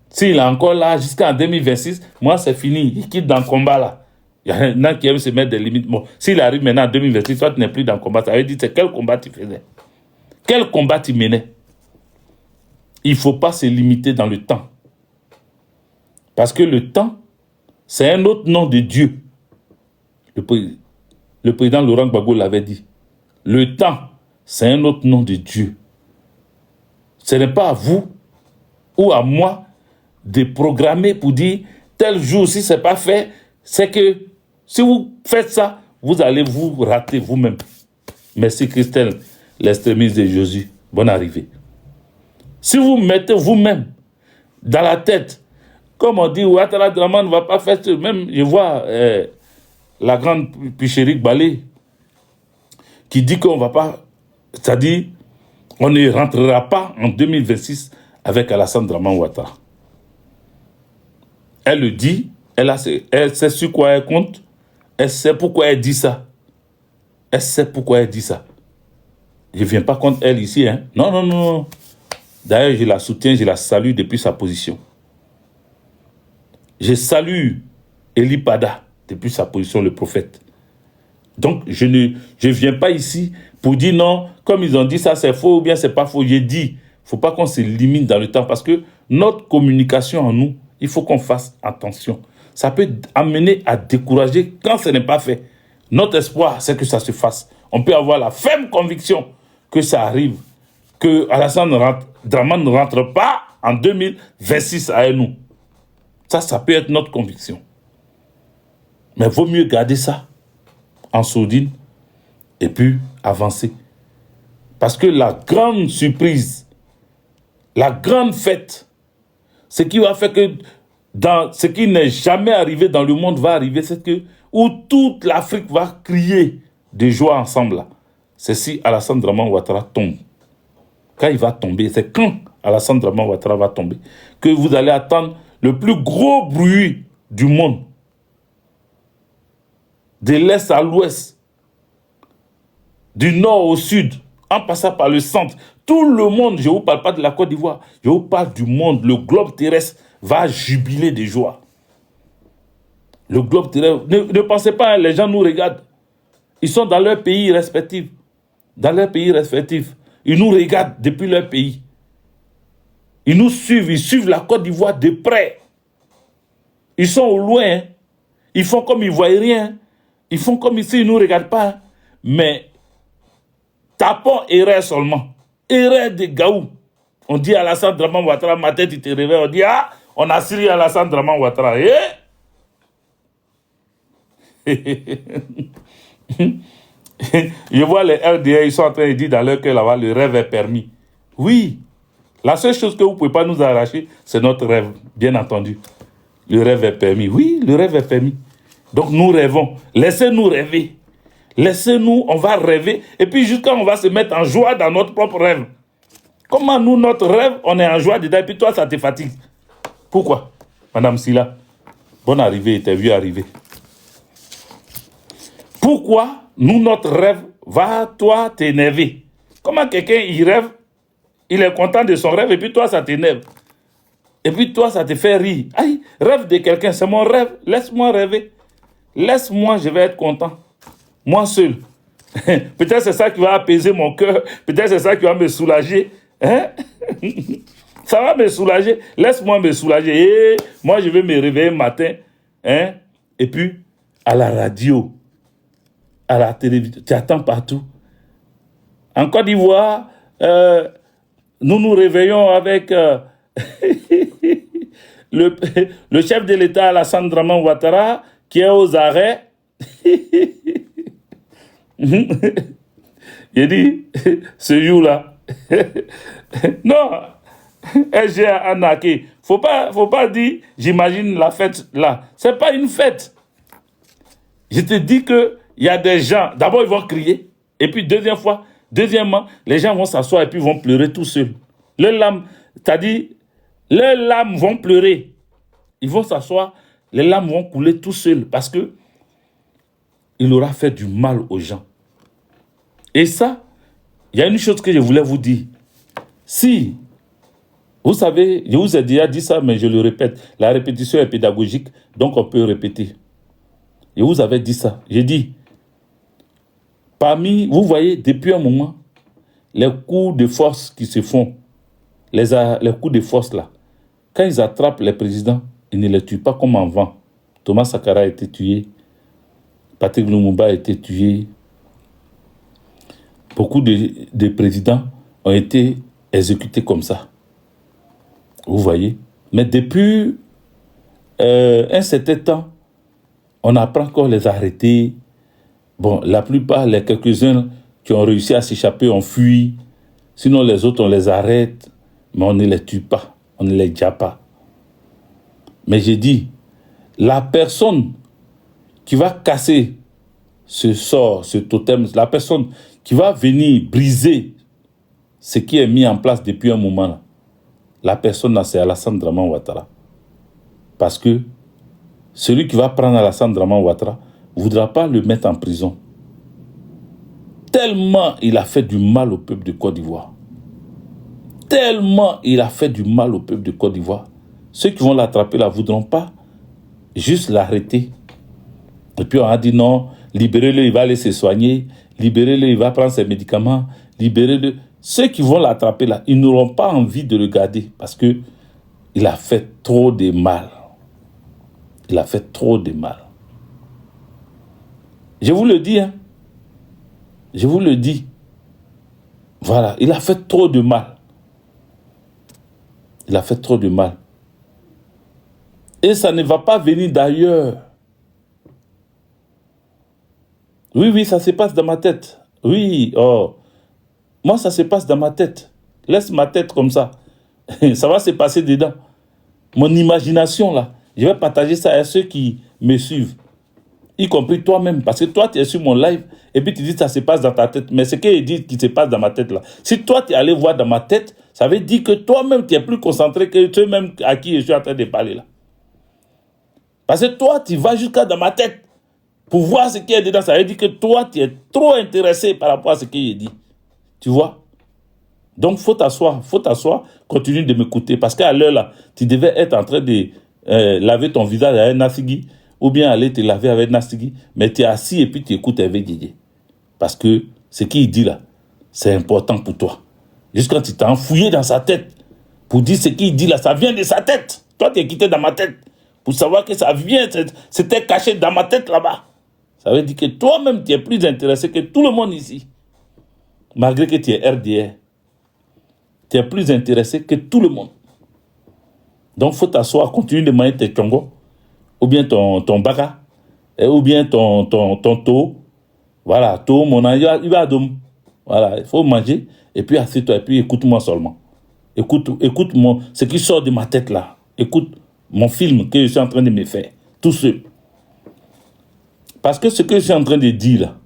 S'il est encore là jusqu'en 2026, moi c'est fini. Il quitte dans le combat là. Il y en a qui aiment se mettre des limites. Bon, s'il arrive maintenant en 2026, toi tu n'es plus dans le combat. Ça veut dire c'est quel combat tu faisais? Quel combat tu menais? Il ne faut pas se limiter dans le temps. Parce que le temps, c'est un autre nom de Dieu. Le président Laurent Gbagbo l'avait dit. Le temps, c'est un autre nom de Dieu. Ce n'est pas à vous ou à moi de programmer pour dire tel jour, si ce n'est pas fait, c'est que si vous faites ça, vous allez vous rater vous-même. Merci Christelle, l'extrémiste de Jésus. Bonne arrivée. Si vous mettez vous-même dans la tête, comme on dit, Ouattara Dramane ne va pas faire ça. Même, je vois la grande Pichérique Balé qui dit qu'on ne va pas, c'est-à-dire, on ne rentrera pas en 2026 avec Alassane Dramane Ouattara. Elle le dit, elle sait sur quoi elle compte, elle sait pourquoi elle dit ça. Elle sait pourquoi elle dit ça. Je ne viens pas contre elle ici, hein. Non, non, non. D'ailleurs, je la soutiens, je la salue depuis sa position. Je salue Eli Pada depuis sa position, le prophète. Donc, je ne viens pas ici pour dire non, comme ils ont dit ça, c'est faux ou bien c'est pas faux. J'ai dit, il ne faut pas qu'on se limite dans le temps parce que notre communication en nous, il faut qu'on fasse attention. Ça peut amener à décourager quand ce n'est pas fait. Notre espoir, c'est que ça se fasse. On peut avoir la ferme conviction que ça arrive, que Alassane Draman ne rentre pas en 2026 à nous. Ça peut être notre conviction. Mais il vaut mieux garder ça en sourdine et puis avancer. Parce que la grande surprise, la grande fête, ce qui va faire que dans ce qui n'est jamais arrivé dans le monde va arriver, c'est que où toute l'Afrique va crier de joie ensemble. C'est si Alassane Draman Ouattara tombe. Quand il va tomber, c'est quand Alassane Draman Ouattara va tomber que vous allez attendre le plus gros bruit du monde. De l'est à l'ouest, du nord au sud, en passant par le centre. Tout le monde, je ne vous parle pas de la Côte d'Ivoire, je vous parle du monde, le globe terrestre va jubiler de joie. Le globe terrestre, ne pensez pas, hein, les gens nous regardent. Ils sont dans leur pays respectif. Dans leur pays respectif. Ils nous regardent depuis leur pays. Ils nous suivent, ils suivent la Côte d'Ivoire de près. Ils sont au loin. Hein. Ils font comme ils ne voient rien. Ils font comme ici, ils ne nous regardent pas. Hein. Mais tapons erreur seulement. Erreur de Gaou. On dit à Alassane Draman Ouattara, ma tête, il te réveille. On dit, ah, on a Syrie Alassane Draman Ouattara. Je vois les RDA, ils sont en train de dire dans leur cœur là-bas, le rêve est permis. Oui, la seule chose que vous ne pouvez pas nous arracher, c'est notre rêve, bien entendu. Le rêve est permis. Oui, le rêve est permis. Donc nous rêvons. Laissez-nous rêver. Laissez-nous, on va rêver. Et puis jusqu'à on va se mettre en joie dans notre propre rêve. Comment nous, notre rêve, on est en joie dedans, et puis toi, ça te fatigue. Pourquoi, Madame Silla? Bonne arrivée, t'es vu arriver. Pourquoi nous, notre rêve, va toi t'énerver? Comment quelqu'un, il rêve, il est content de son rêve, et puis toi, ça t'énerve. Et puis toi, ça te fait rire. Aïe, rêve de quelqu'un, c'est mon rêve, laisse-moi rêver. Laisse-moi, je vais être content. Moi seul. Peut-être c'est ça qui va apaiser mon cœur, peut-être c'est ça qui va me soulager. Hein? Ça va me soulager, laisse-moi me soulager. Et moi, je vais me réveiller le matin, hein? Et puis, à la radio, à la télévision, tu attends partout. En Côte d'Ivoire, nous nous réveillons avec le chef de l'État, Alassane Draman Ouattara, qui est aux arrêts. Il dit, ce jour-là, non, SGA Anaki, faut pas dire, j'imagine la fête là. C'est pas une fête. Je te dis que il y a des gens, d'abord ils vont crier, et puis deuxièmement, les gens vont s'asseoir et puis vont pleurer tout seuls. Leurs larmes, c'est-à-dire, leurs larmes vont pleurer. Ils vont s'asseoir, les larmes vont couler tout seuls parce que il aura fait du mal aux gens. Et ça, il y a une chose que je voulais vous dire. Si, vous savez, je vous ai déjà dit ça, mais je le répète, la répétition est pédagogique, donc on peut répéter. Je vous avais dit ça. J'ai dit, vous voyez, depuis un moment, les coups de force qui se font, les coups de force là, quand ils attrapent les présidents, ils ne les tuent pas comme avant. Thomas Sankara a été tué, Patrick Lumumba a été tué. Beaucoup de présidents ont été exécutés comme ça. Vous voyez? Mais depuis un certain temps, on apprend encore les arrêter. Bon, la plupart, les quelques-uns qui ont réussi à s'échapper ont fui. Sinon, les autres, on les arrête, mais on ne les tue pas, on ne les tue pas. Mais j'ai dit, la personne qui va casser ce sort, ce totem, la personne qui va venir briser ce qui est mis en place depuis un moment, là, la personne là, c'est Alassane Draman Ouattara. Parce que celui qui va prendre Alassane Draman Ouattara ne voudra pas le mettre en prison. Tellement il a fait du mal au peuple de Côte d'Ivoire. Tellement il a fait du mal au peuple de Côte d'Ivoire. Ceux qui vont l'attraper là ne voudront pas juste l'arrêter. Et puis on a dit non, Libérez-le, il va aller se soigner. Libérez-le, il va prendre ses médicaments. Libérez-le. Ceux qui vont l'attraper là, ils n'auront pas envie de le garder parce que il a fait trop de mal. Il a fait trop de mal. Je vous le dis, hein. Je vous le dis. Voilà, il a fait trop de mal. Il a fait trop de mal. Et ça ne va pas venir d'ailleurs. Oui, oui, ça se passe dans ma tête. Oui, oh. Moi, ça se passe dans ma tête. Laisse ma tête comme ça. Ça va se passer dedans. Mon imagination, là. Je vais partager ça à ceux qui me suivent. Y compris toi-même. Parce que toi, tu es sur mon live et puis tu dis que ça se passe dans ta tête. Mais ce qu'il dit qui se passe dans ma tête, là. Si toi, tu es allé voir dans ma tête, ça veut dire que toi-même, tu es plus concentré que ceux-mêmes à qui je suis en train de parler, là. Parce que toi, tu vas jusqu'à dans ma tête pour voir ce qui est dedans. Ça veut dire que toi, tu es trop intéressé par rapport à ce qu'il dit. Tu vois? Donc, faut t'asseoir, continue de m'écouter. Parce qu'à l'heure là, tu devais être en train de laver ton visage avec Nassigui, ou bien aller te laver avec Nassigui, mais tu es assis et puis tu écoutes avec Didier. Parce que ce qu'il dit là, c'est important pour toi. Juste quand tu t'es enfouillé dans sa tête, pour dire ce qu'il dit là, ça vient de sa tête. Toi, tu es quitté dans ma tête. Pour savoir que ça vient, c'était caché dans ma tête là-bas. Ça veut dire que toi-même, tu es plus intéressé que tout le monde ici. Malgré que tu es RDR. Tu es plus intéressé que tout le monde. Donc, il faut t'asseoir, continue de manger tes chongo, ou bien ton baka, ou bien ton to. Voilà, to, mon âge, il va dom. Voilà, il faut manger, et puis assieds-toi, et puis écoute-moi seulement. Écoute ce qui sort de ma tête là. Écoute mon film que je suis en train de me faire. Tout seul. Parce que ce que je suis en train de dire là,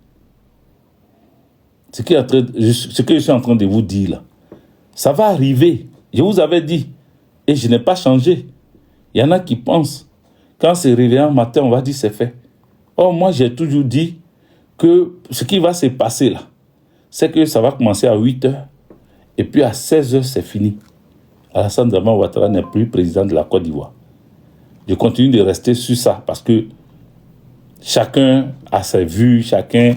ce que je suis en train de vous dire là, ça va arriver. Je vous avais dit. Et je n'ai pas changé. Il y en a qui pensent, quand c'est réveillé un matin, on va dire c'est fait. Or, moi, j'ai toujours dit que ce qui va se passer là, c'est que ça va commencer à 8 h et puis à 16 h, c'est fini. Alassane Dramane Ouattara n'est plus président de la Côte d'Ivoire. Je continue de rester sur ça parce que chacun a ses vues, chacun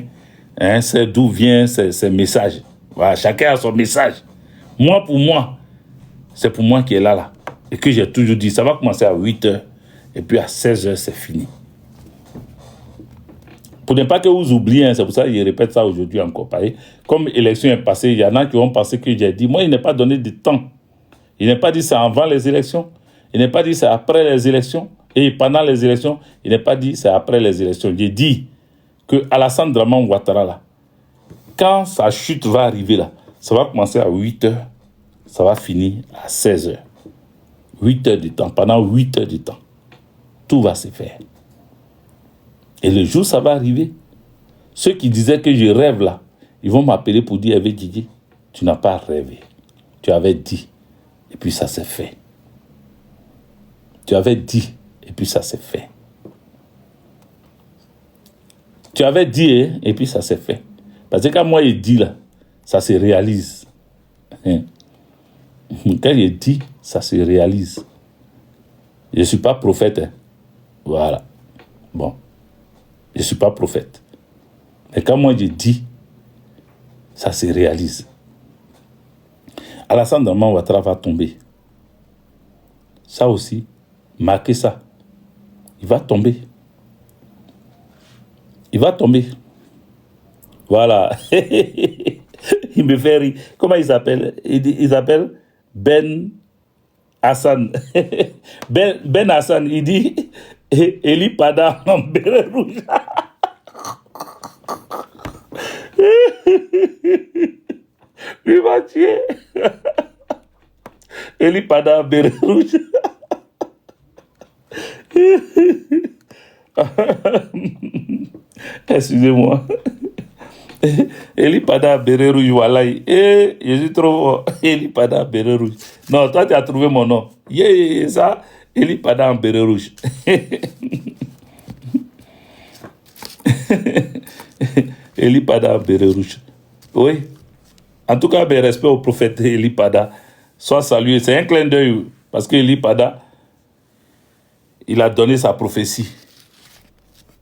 sait d'où viennent ses messages. Voilà, chacun a son message. Moi, pour moi, c'est pour moi qui est là. Et que j'ai toujours dit, ça va commencer à 8 h et puis à 16 h, c'est fini. Pour ne pas que vous oubliez, c'est pour ça que je répète ça aujourd'hui encore. Comme l'élection est passée, il y en a qui vont penser que j'ai dit, moi, il n'est pas donné de temps. Il n'est pas dit c'est avant les élections. Il n'est pas dit c'est après les élections. Et pendant les élections, il n'est pas dit c'est après les élections. J'ai dit que Alassane Dramane Ouattara, là, quand sa chute va arriver, là, ça va commencer à 8 h, ça va finir à 16 h. 8 h de temps, pendant 8 h de temps. Tout va se faire. Et le jour ça va arriver, ceux qui disaient que je rêve là, ils vont m'appeler pour dire, avec Didier, tu n'as pas rêvé. Tu avais dit, et puis ça s'est fait. Tu avais dit, et puis ça s'est fait. Tu avais dit, hein, et puis ça s'est fait. Parce que quand moi, il dit là, ça se réalise. Hein? Quand il dit, ça se réalise. Je ne suis pas prophète. Hein? Voilà. Bon. Je ne suis pas prophète. Mais quand moi, je dis, ça se réalise. Alassane Dramane Ouattara va tomber. Ça aussi, marquez ça. Il va tomber. Il va tomber. Voilà. Il me fait rire. Comment il s'appelle? Il s'appelle Ben Hassan. Ben Hassan, il dit Eli Pada en béret rouge. Il va tuer. Eli Pada en béret rouge. Excusez-moi. Eli Pada béret rouge, voilà. Je suis trop fort. Eli Pada béret rouge. Non, toi, tu as trouvé mon nom. Ça, Eli Pada en béret rouge. Eli Pada en béret rouge. Oui. En tout cas, respect au prophète Eli Pada. Sois salué. C'est un clin d'œil. Parce que Eli Pada, il a donné sa prophétie.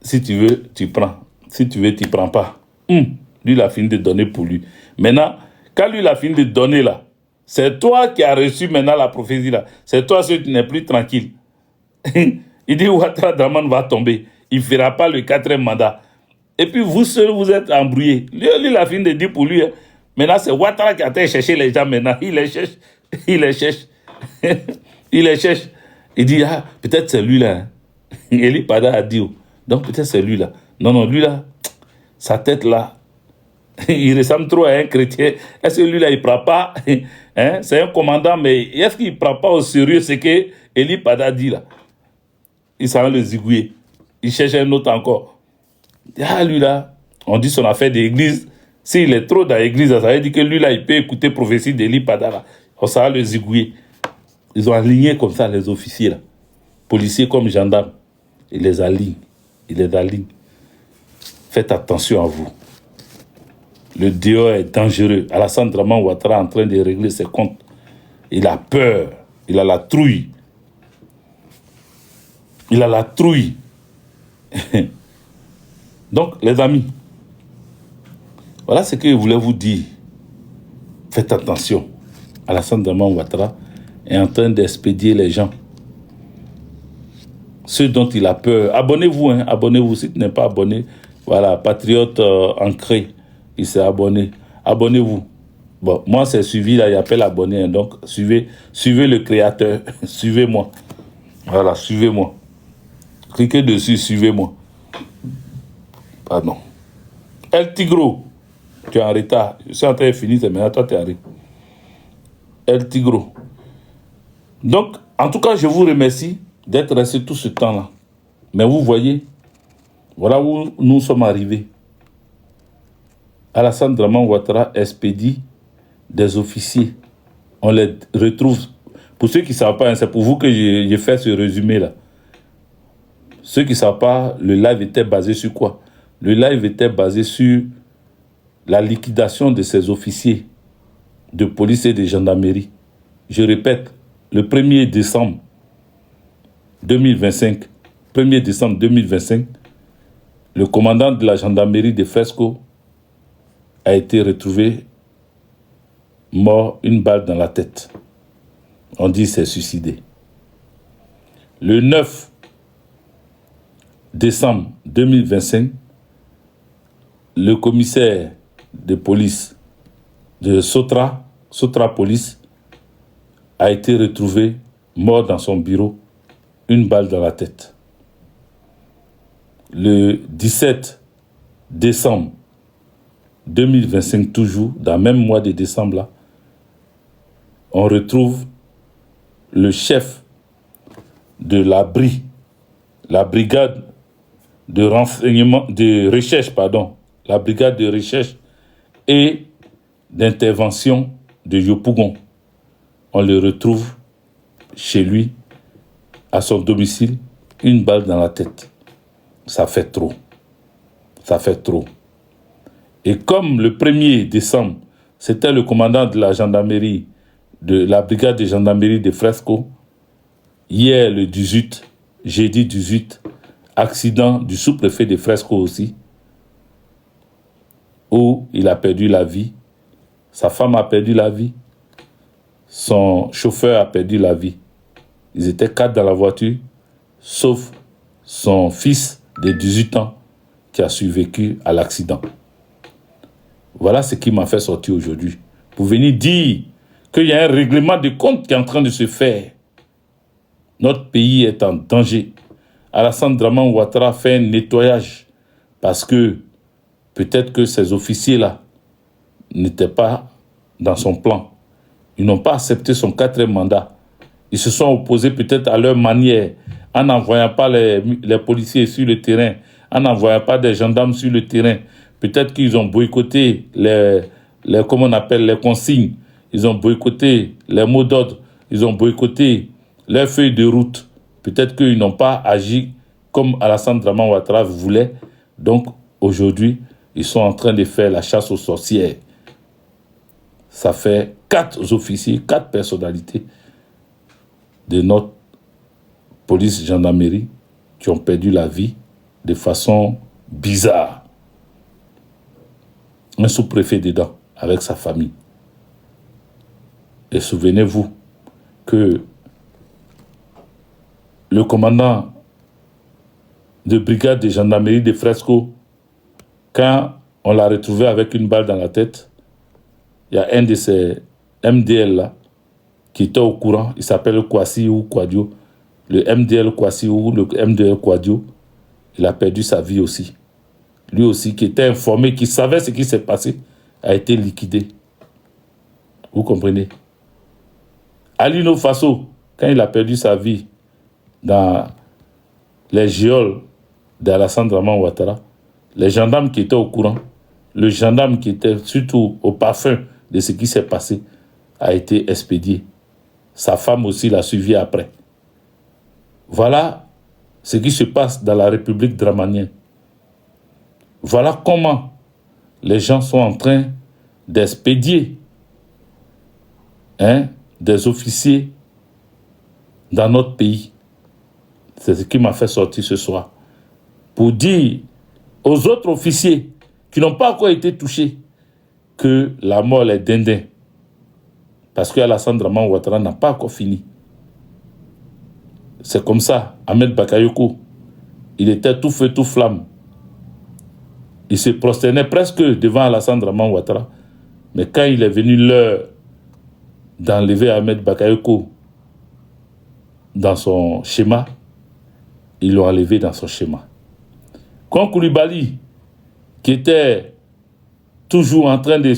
Si tu veux, tu prends. Si tu veux, tu ne prends pas. Lui, il a fini de donner pour lui. Maintenant, quand lui, il a fini de donner là, c'est toi qui as reçu maintenant la prophétie là. C'est toi celui qui n'est plus tranquille. Il dit Ouattara Draman va tomber. Il ne fera pas le 4e mandat. Et puis vous seul, vous êtes embrouillés. Lui, il a fini de dire pour lui. Maintenant, c'est Ouattara qui a été chercher les gens maintenant. Il les cherche. Il les cherche. Il les cherche. Il dit, ah, peut-être c'est lui là. Eli Pada a dit, donc peut-être c'est lui là. Non, non, lui là, sa tête là, il ressemble trop à un chrétien. Est-ce que lui là, il ne prend pas hein? C'est un commandant, mais est-ce qu'il ne prend pas au sérieux ce que Eli Pada dit là? Il s'en va le zigouiller. Il cherche un autre encore. Ah, lui là, on dit son affaire d'église. S'il est trop dans l'église, ça veut dire que lui là, il peut écouter prophétie d'Eli Pada là. On s'en va le zigouiller. Ils ont aligné comme ça les officiers là. Policiers comme gendarmes. Ils les alignent. Ils les alignent. Faites attention à vous. Le dehors est dangereux. Alassane Draman Ouattara est en train de régler ses comptes. Il a peur. Il a la trouille. Il a la trouille. Donc, les amis, voilà ce que je voulais vous dire. Faites attention. Alassane Draman Ouattara est en train d'expédier les gens. Ceux dont il a peur. Abonnez-vous, hein, abonnez-vous si tu n'es pas abonné. Voilà, patriote ancré, il s'est abonné. Abonnez-vous. Bon, moi c'est suivi, là, il appelle abonné. Hein, donc, suivez le créateur. Suivez-moi. Voilà, suivez-moi. Cliquez dessus, suivez-moi. Pardon. El Tigro, tu es en retard. Je suis en train de finir, mais maintenant toi tu es en retard. El Tigro. Donc, en tout cas, je vous remercie d'être resté tout ce temps-là. Mais vous voyez, voilà où nous sommes arrivés. Alassane Draman Ouattara expédie des officiers. On les retrouve. Pour ceux qui ne savent pas, c'est pour vous que j'ai fait ce résumé-là. Ceux qui ne savent pas, le live était basé sur quoi? Le live était basé sur la liquidation de ces officiers de police et de gendarmerie. Je répète, le 1er décembre 2025, 1er décembre 2025, le commandant de la gendarmerie de Fresco a été retrouvé mort, une balle dans la tête. On dit qu'il s'est suicidé. Le 9 décembre 2025, le commissaire de police de Sotra Police, a été retrouvé mort dans son bureau, une balle dans la tête. Le 17 décembre 2025, toujours, dans le même mois de décembre, là, on retrouve le chef de la brigade de renseignement, de recherche, pardon, la brigade de recherche et d'intervention de Yopougon. On le retrouve chez lui, à son domicile, une balle dans la tête. Ça fait trop. Ça fait trop. Et comme le 1er décembre, c'était le commandant de la gendarmerie, de la brigade de gendarmerie de Fresco, hier le 18, jeudi 18, accident du sous-préfet de Fresco aussi, où il a perdu la vie, sa femme a perdu la vie, son chauffeur a perdu la vie. Ils étaient 4 dans la voiture, sauf son fils de 18 ans qui a survécu à l'accident. Voilà ce qui m'a fait sortir aujourd'hui. Pour venir dire qu'il y a un règlement de compte qui est en train de se faire. Notre pays est en danger. Alassane Draman Ouattara fait un nettoyage parce que peut-être que ces officiers-là n'étaient pas dans son plan. Ils n'ont pas accepté son 4e mandat. Ils se sont opposés peut-être à leur manière, en n'envoyant pas les policiers sur le terrain, en n'envoyant pas des gendarmes sur le terrain. Peut-être qu'ils ont boycotté comment on appelle, les consignes. Ils ont boycotté les mots d'ordre. Ils ont boycotté leurs feuilles de route. Peut-être qu'ils n'ont pas agi comme Alassane Draman Ouattara voulait. Donc, aujourd'hui, ils sont en train de faire la chasse aux sorcières. Ça fait 4 officiers, 4 personnalités de notre police gendarmerie qui ont perdu la vie de façon bizarre. un sous-préfet dedans, avec sa famille. Et souvenez-vous que le commandant de brigade de gendarmerie de Fresco, quand on l'a retrouvé avec une balle dans la tête, il y a un de ces MDL là qui était au courant, il s'appelle Kwasi ou Kwadio, le MDL Kwasi ou le MDL Kwadio, il a perdu sa vie aussi. Lui aussi, qui était informé, qui savait ce qui s'est passé, a été liquidé. Vous comprenez? Alino Faso, quand il a perdu sa vie dans les geôles d'Alassane Draman Ouattara, les gendarmes qui étaient au courant, le gendarme qui était surtout au parfum de ce qui s'est passé, a été expédié. Sa femme aussi l'a suivi après. Voilà ce qui se passe dans la République dramanienne. Voilà comment les gens sont en train d'expédier des officiers dans notre pays. C'est ce qui m'a fait sortir ce soir. Pour dire aux autres officiers qui n'ont pas encore été touchés que la mort est dindin. Parce que Alassane Draman Ouattara n'a pas encore fini. C'est comme ça, Ahmed Bakayoko, il était tout feu, tout flamme. Il se prosternait presque devant Alassane Draman Ouattara. Mais quand il est venu l'heure d'enlever Ahmed Bakayoko dans son schéma, ils l'ont enlevé dans son schéma. Quand Koulibaly, qui était toujours en train de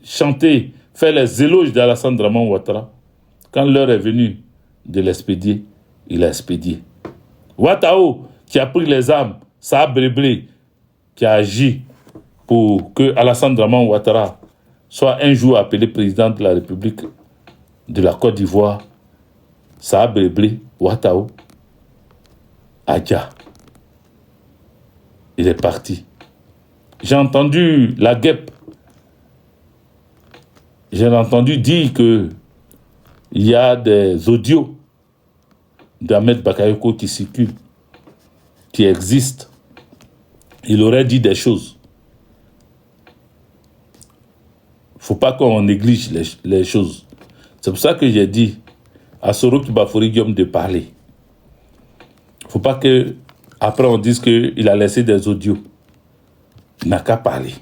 chanter, faire les éloges d'Alassane Draman Ouattara, quand l'heure est venue de l'expédier, il a expédié. Ouattao, qui a pris les armes, ça a Breblé, qui a agi pour que Alassane Draman Ouattara soit un jour appelé président de la République de la Côte d'Ivoire, ça a Breblé, Ouattao, Adja. Il est parti. J'ai entendu la guêpe. J'ai entendu dire que il y a des audios d'Ahmed Bakayoko qui circulent, qui existent. Il aurait dit des choses. Il ne faut pas qu'on néglige les choses. C'est pour ça que j'ai dit à Soro Kibafori Guillaume de parler. Il ne faut pas qu'après on dise qu'il a laissé des audios. Il n'a qu'à parler.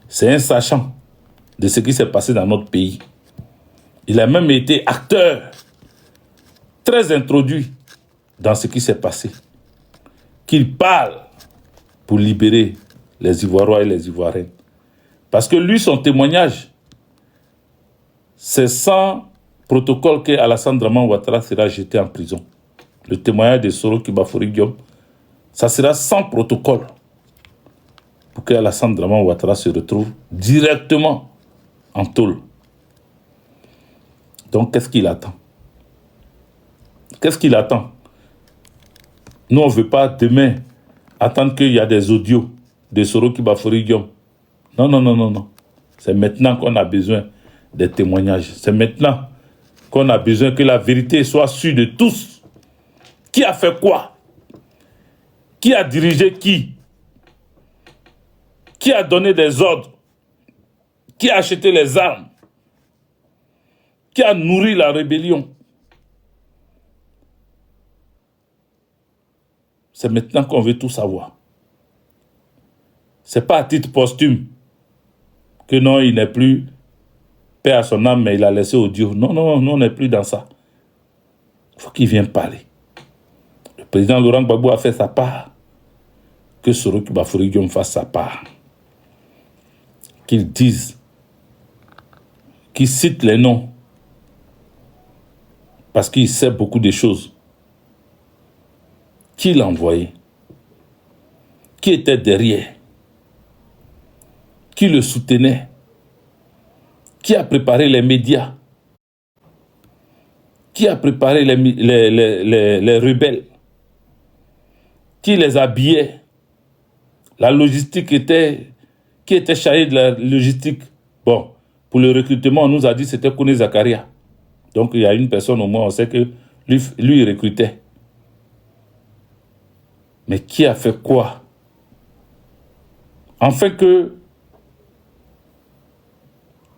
C'est un sachant de ce qui s'est passé dans notre pays. Il a même été acteur très introduit dans ce qui s'est passé. Qu'il parle pour libérer les Ivoiriens et les Ivoiriennes. Parce que lui, son témoignage, c'est sans protocole que Alassane Draman Ouattara sera jeté en prison. Le témoignage de Soro Kibafori Guillaume, ça sera sans protocole pour que Alassane Draman Ouattara se retrouve directement en tôle. Donc, qu'est-ce qu'il attend? Qu'est-ce qu'il attend? Nous, on ne veut pas demain attendre qu'il y a des audios de Soro Kibafori Guillaume. Non, non, non, non, non. C'est maintenant qu'on a besoin des témoignages. C'est maintenant qu'on a besoin que la vérité soit sûre de tous. Qui a fait quoi? Qui a dirigé qui? Qui a donné des ordres? Qui a acheté les armes? Qui a nourri la rébellion? C'est maintenant qu'on veut tout savoir. Ce n'est pas à titre posthume que non, il n'est plus paix à son âme, mais il a laissé au Dieu. Non, non, non, on n'est plus dans ça. Il faut qu'il vienne parler. Le président Laurent Gbagbo a fait sa part. Que Soro Kibafori Guillaume fasse sa part. Qu'il dise, qu'il cite les noms. Parce qu'il sait beaucoup de choses. Qui l'a envoyé? Qui était derrière? Qui le soutenait? Qui a préparé les médias? Qui a préparé les rebelles? Qui les habillait? La logistique qui était chargée de la logistique? Bon, pour le recrutement, on nous a dit que c'était Kone Zakaria. Donc il y a une personne au moins, on sait que lui il recrutait. Mais qui a fait quoi? Afin que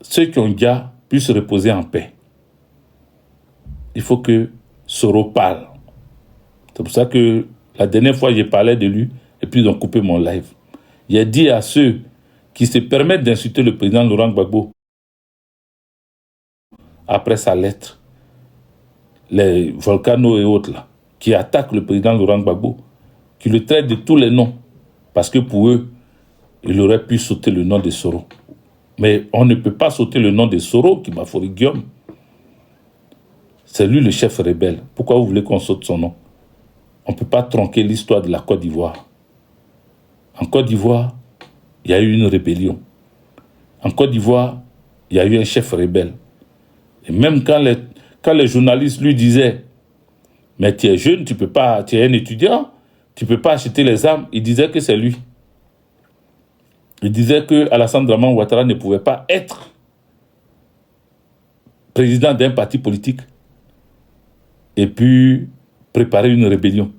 ceux qui ont déjà puissent reposer en paix. Il faut que Soro parle. C'est pour ça que la dernière fois, j'ai parlé de lui et puis ils ont coupé mon live. J'ai dit à ceux qui se permettent d'insulter le président Laurent Gbagbo après sa lettre, les Volcano et autres là, qui attaquent le président Laurent Gbagbo, qui le traitent de tous les noms, parce que pour eux, il aurait pu sauter le nom de Soro. Mais on ne peut pas sauter le nom de Soro, qui Bafori Guillaume. C'est lui le chef rebelle. Pourquoi vous voulez qu'on saute son nom? On ne peut pas tronquer l'histoire de la Côte d'Ivoire. En Côte d'Ivoire, il y a eu une rébellion. En Côte d'Ivoire, il y a eu un chef rebelle. Et même quand les journalistes lui disaient « Mais tu es jeune, tu es un étudiant, tu ne peux pas acheter les armes », il disait que c'est lui. Il disait que Alassane Draman Ouattara ne pouvait pas être président d'un parti politique et puis préparer une rébellion.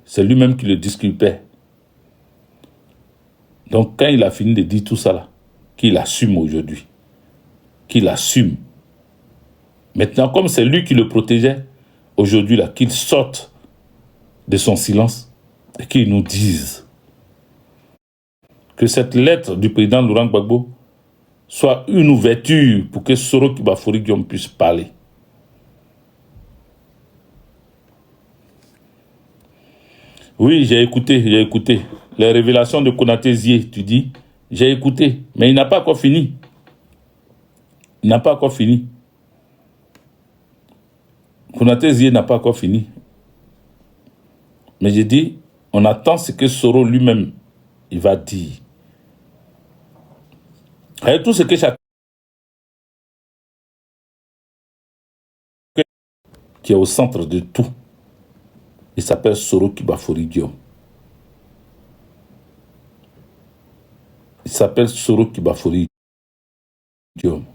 C'est lui-même qui le disculpait. Donc quand il a fini de dire tout ça là, qu'il assume aujourd'hui, qu'il assume. Maintenant, comme c'est lui qui le protégeait, aujourd'hui là, qu'il sorte de son silence et qu'il nous dise que cette lettre du président Laurent Gbagbo soit une ouverture pour que Soro Kibafori Guillaume puisse parler. Oui, j'ai écouté. Les révélations de Konaté Zie, tu dis, j'ai écouté, mais il n'a pas encore fini. Il n'a pas encore fini. Konaté Zie n'a pas encore fini. Mais j'ai dit, on attend ce que Soro lui-même, il va dire. Et tout ce que chacun qui est au centre de tout, il s'appelle Soro Kibafori Guillaume. Il s'appelle Soro Kibafori Guillaume.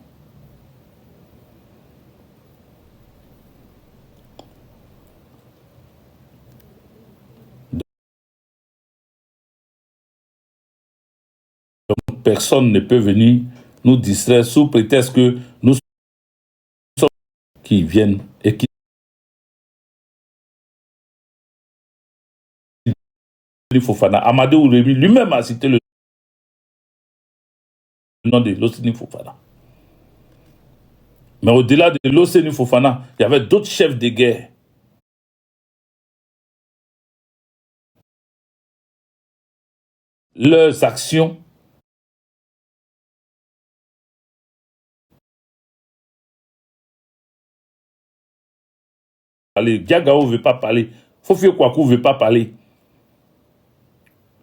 Donc, personne ne peut venir nous distraire sous prétexte que nous sommes qui viennent et qui Fofana. Amadou Ouremi lui-même a cité le nom de Losini Fofana. Mais au-delà de Losini Fofana, il y avait d'autres chefs de guerre. Leurs actions Diagao ne veut pas parler. Fofio Kwaku ne veut pas parler.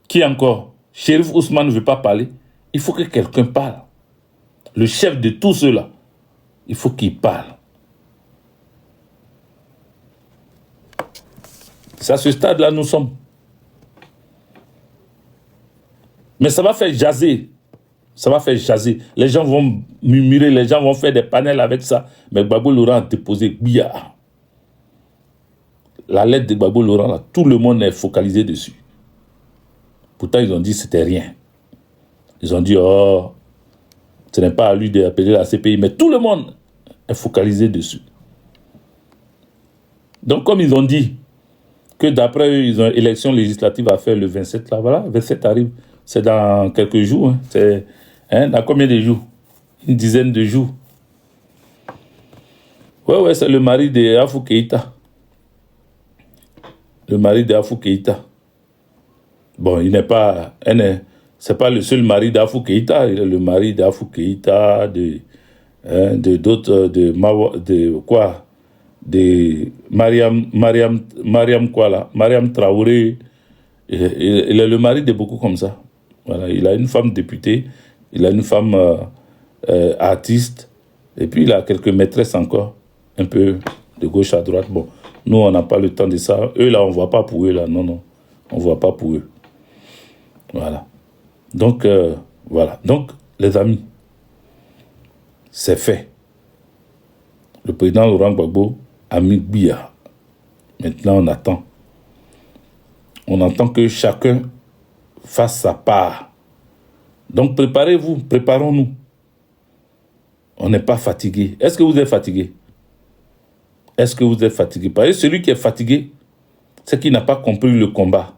Qui encore? Shérif Ousmane ne veut pas parler. Il faut que quelqu'un parle. Le chef de tous ceux-là, il faut qu'il parle. C'est à ce stade-là nous sommes. Mais ça va faire jaser. Ça va faire jaser. Les gens vont murmurer, les gens vont faire des panels avec ça. Mais Gbagbo Laurent a déposé Bia. La lettre de Gbagbo Laurent, là, tout le monde est focalisé dessus. Pourtant, ils ont dit que c'était rien. Ils ont dit, oh, ce n'est pas à lui d'appeler la CPI, mais tout le monde est focalisé dessus. Donc, comme ils ont dit que d'après eux, ils ont une élection législative à faire le 27, là, voilà, 27 arrive, c'est dans quelques jours, hein, c'est dans combien de jours? Une dizaine de jours. Ouais, c'est le mari de Afou Keïta. Le mari d'Afou Keïta. Bon, il n'est pas, c'est pas le seul mari d'Afou Keïta, il est le mari d'Afou Keïta, de d'autres, de quoi, de Mariam quoi là, Mariam Traoré, il est le mari de beaucoup comme ça. Voilà, il a une femme députée, il a une femme artiste, et puis il a quelques maîtresses encore, un peu de gauche à droite. Bon, nous on n'a pas le temps de ça. Eux là, on ne voit pas pour eux là, non, on ne voit pas pour eux. Voilà. Donc, voilà. Donc, les amis, c'est fait. Le président Laurent Gbagbo a mis Bia. Maintenant, on attend. On attend que chacun fasse sa part. Donc, préparez-vous, préparons-nous. On n'est pas fatigué. Est-ce que vous êtes fatigué? Est-ce que vous êtes fatigué? Parce que celui qui est fatigué, c'est qu'il n'a pas compris le combat.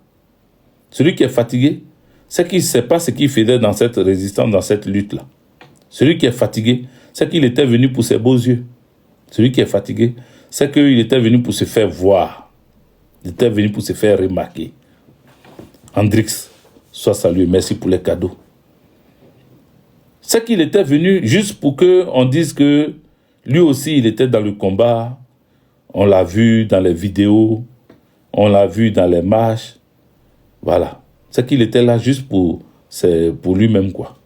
Celui qui est fatigué, c'est qu'il ne sait pas ce qu'il faisait dans cette résistance, dans cette lutte-là. Celui qui est fatigué, c'est qu'il était venu pour ses beaux yeux. Celui qui est fatigué, c'est qu'il était venu pour se faire voir. Il était venu pour se faire remarquer. Hendrix, sois salué. Merci pour les cadeaux. C'est qu'il était venu juste pour qu'on dise que lui aussi, il était dans le combat. On l'a vu dans les vidéos. On l'a vu dans les marches. Voilà. C'est qu'il était là juste pour lui-même, quoi.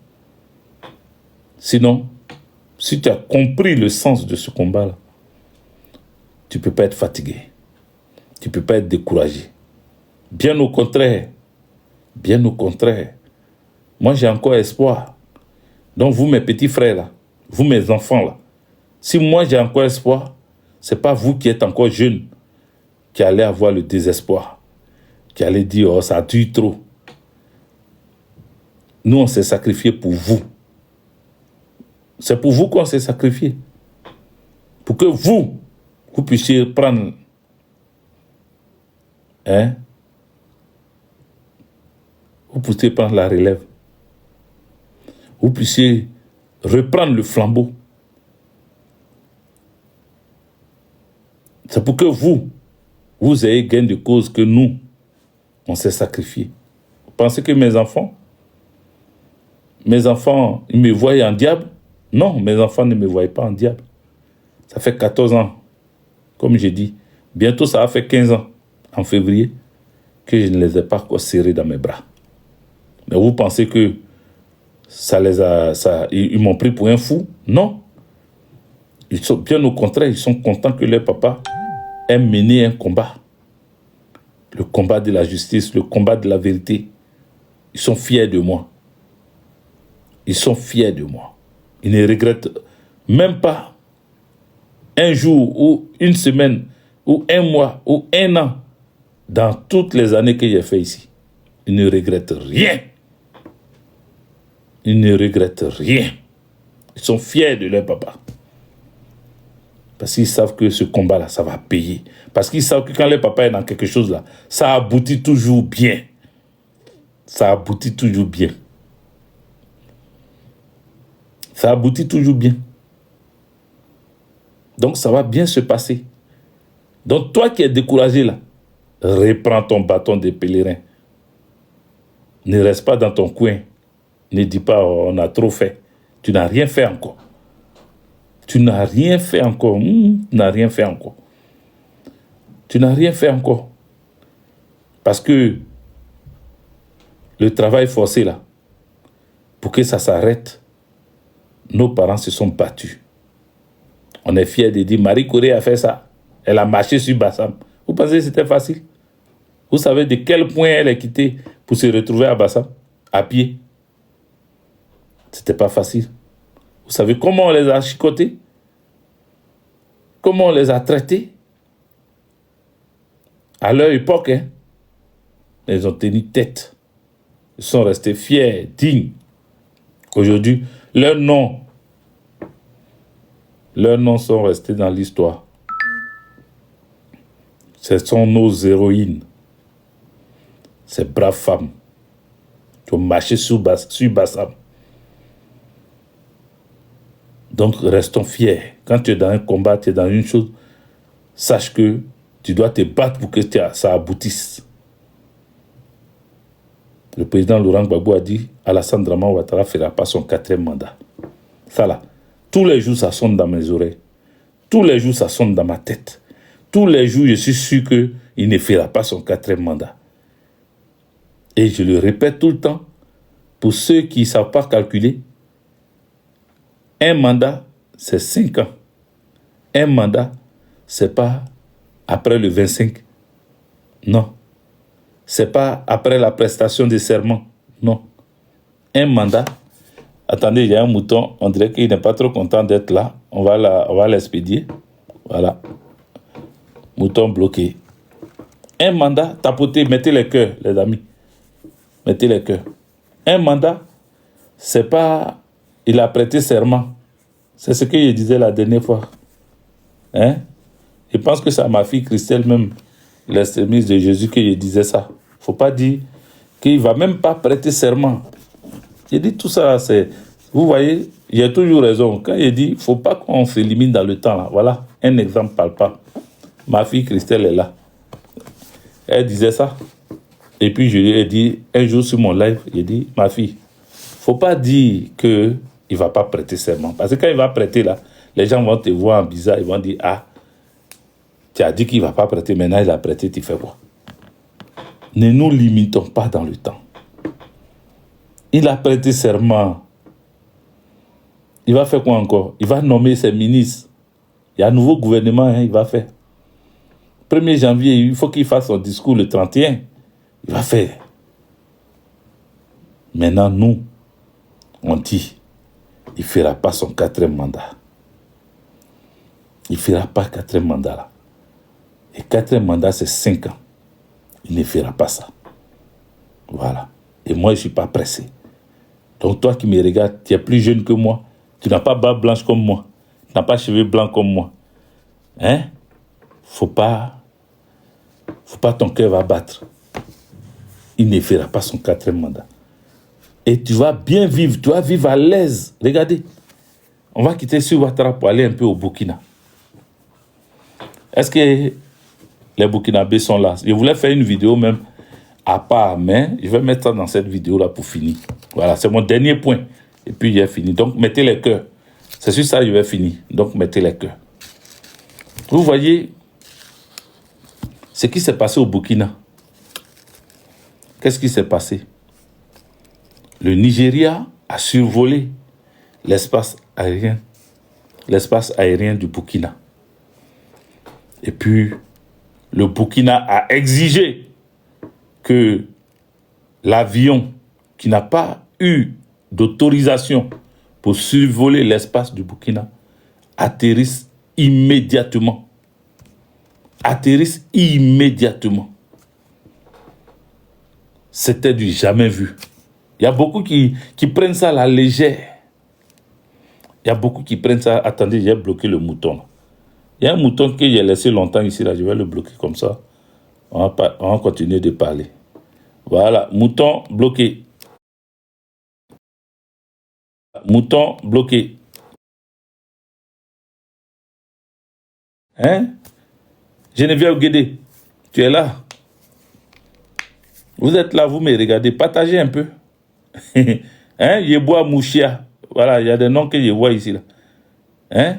Sinon, si tu as compris le sens de ce combat-là, tu ne peux pas être fatigué. Tu ne peux pas être découragé. Bien au contraire. Bien au contraire. Moi, j'ai encore espoir. Donc, vous, mes petits frères, là, vous, mes enfants, là, si moi, j'ai encore espoir, ce n'est pas vous qui êtes encore jeunes qui allez avoir le désespoir, qui allez dire, oh, ça dure trop. Nous, on s'est sacrifié pour vous. C'est pour vous qu'on s'est sacrifié. Pour que vous puissiez prendre... Vous puissiez prendre la relève. Vous puissiez reprendre le flambeau. C'est pour que vous ayez gain de cause que nous, on s'est sacrifié. Vous pensez que mes enfants, ils me voient en diable? Non, mes enfants ne me voient pas en diable. Ça fait 14 ans, comme j'ai dit. Bientôt, ça va faire 15 ans, en février, que je ne les ai pas encore serrés dans mes bras. Mais vous pensez que ils m'ont pris pour un fou? Non. Ils sont, bien au contraire, ils sont contents que leur papa ait mené un combat. Le combat de la justice, le combat de la vérité. Ils sont fiers de moi. Ils sont fiers de moi. Ils ne regrettent même pas un jour ou une semaine ou un mois ou un an dans toutes les années que j'ai fait ici. Ils ne regrettent rien. Ils ne regrettent rien. Ils sont fiers de leur papa. Parce qu'ils savent que ce combat-là, ça va payer. Parce qu'ils savent que quand leur papa est dans quelque chose là, ça aboutit toujours bien. Ça aboutit toujours bien. Ça aboutit toujours bien. Donc ça va bien se passer. Donc toi qui es découragé là, reprends ton bâton de pèlerin. Ne reste pas dans ton coin. Ne dis pas, oh, on a trop fait. Tu n'as rien fait encore. Tu n'as rien fait encore. Tu n'as rien fait encore. Tu n'as rien fait encore. Parce que le travail forcé là, pour que ça s'arrête, nos parents se sont battus. On est fiers de dire, Marie Corée a fait ça. Elle a marché sur Bassam. Vous pensez que c'était facile? Vous savez de quel point elle est quittée pour se retrouver à Bassam, à pied? C'était pas facile. Vous savez comment on les a chicotés? Comment on les a traités? À leur époque, ils ont tenu tête. Ils sont restés fiers, dignes. Aujourd'hui, leurs noms sont restés dans l'histoire. Ce sont nos héroïnes. Ces braves femmes qui ont marché sur Bassam. Donc, restons fiers. Quand tu es dans un combat, tu es dans une chose, sache que tu dois te battre pour que ça aboutisse. Le président Laurent Gbagbo a dit, Alassane Draman Ouattara ne fera pas son 4e mandat. Ça là, tous les jours, ça sonne dans mes oreilles. Tous les jours, ça sonne dans ma tête. Tous les jours, je suis sûr qu'il ne fera pas son 4e mandat. Et je le répète tout le temps, pour ceux qui ne savent pas calculer, un mandat, c'est 5 ans. Un mandat, c'est pas après le 25. Non. C'est pas après la prestation de serment. Non. Un mandat. Attendez, il y a un mouton. On dirait qu'il n'est pas trop content d'être là. On va l'expédier. Voilà. Mouton bloqué. Un mandat, tapotez, mettez les cœurs, les amis. Mettez les cœurs. Un mandat, c'est pas... Il a prêté serment. C'est ce que je disais la dernière fois. Hein? Je pense que c'est à ma fille Christelle même, l'extrémiste de Jésus, que je disais ça. Faut pas dire qu'il va même pas prêter serment. J'ai dit tout ça, c'est... Vous voyez, j'ai toujours raison. Quand il dit, faut pas qu'on s'élimine dans le temps, là. Voilà, un exemple palpable. Ma fille Christelle est là. Elle disait ça. Et puis je lui ai dit, un jour sur mon live, j'ai dit, ma fille, faut pas dire qu'il ne va pas prêter serment. Parce que quand il va prêter là, les gens vont te voir en bizarre, ils vont dire, ah, tu as dit qu'il ne va pas prêter, maintenant il a prêté, tu fais quoi? Ne nous limitons pas dans le temps. Il a prêté serment. Il va faire quoi encore? Il va nommer ses ministres. Il y a un nouveau gouvernement, hein, il va faire. 1er janvier, il faut qu'il fasse son discours le 31. Il va faire. Maintenant, nous, on dit, il ne fera pas son 4e mandat. Il ne fera pas 4e mandat là. Et 4e mandat, c'est 5 ans. Il ne fera pas ça. Voilà. Et moi, je ne suis pas pressé. Donc toi qui me regardes, tu es plus jeune que moi. Tu n'as pas barbe blanche comme moi. Tu n'as pas cheveux blancs comme moi. Hein? Faut pas ton cœur va battre. Il ne fera pas son 4e mandat. Et tu vas bien vivre, tu vas vivre à l'aise. Regardez, on va quitter sur Ouattara pour aller un peu au Burkina. Est-ce que les Burkinabés sont là? Je voulais faire une vidéo même à part, mais je vais mettre ça dans cette vidéo-là pour finir. Voilà, c'est mon dernier point. Et puis j'ai fini. Donc, mettez les cœurs. C'est sur ça que je vais finir. Donc, mettez les cœurs. Vous voyez ce qui s'est passé au Burkina. Qu'est-ce qui s'est passé? Le Nigeria a survolé l'espace aérien du Burkina. Et puis, le Burkina a exigé que l'avion qui n'a pas eu d'autorisation pour survoler l'espace du Burkina atterrisse immédiatement. Atterrisse immédiatement. C'était du jamais vu. Il y a beaucoup qui prennent ça à la légère. Il y a beaucoup qui prennent ça. Attendez, j'ai bloqué le mouton. Il y a un mouton que j'ai laissé longtemps ici, là. Je vais le bloquer comme ça. On va continuer de parler. Voilà, mouton bloqué. Mouton bloqué. Hein? Geneviève Guédé, tu es là? Vous êtes là, vous me regardez. Partagez un peu. Hein? Yeboa Mouchia. Voilà, il y a des noms que je vois ici. Là. Hein?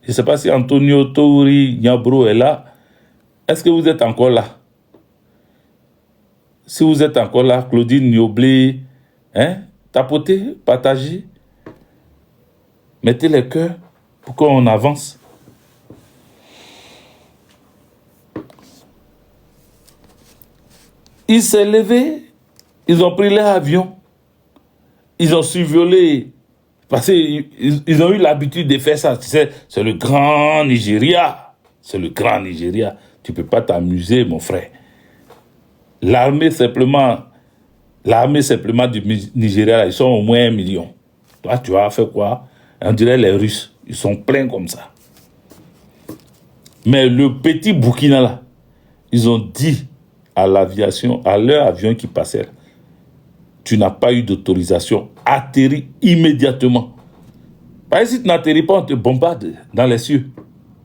Je ne sais pas si Antonio Touri Niabro est là. Est-ce que vous êtes encore là? Si vous êtes encore là, Claudine Nioblé, hein? Tapotez, partagez. Mettez les cœurs pour qu'on avance. Ils s'est levé, ils ont pris leur avion, ils ont survolé, parce qu'ils ont eu l'habitude de faire ça. Tu sais, c'est le grand Nigeria. C'est le grand Nigeria. Tu ne peux pas t'amuser, mon frère. L'armée simplement du Nigeria, ils sont au moins 1 million. Toi, tu vas faire quoi? On dirait les Russes. Ils sont pleins comme ça. Mais le petit Burkina, là, ils ont dit à l'aviation, à leur avion qui passait, là, tu n'as pas eu d'autorisation. Atterris immédiatement. Parce que si tu n'atterris pas, on te bombarde dans les cieux.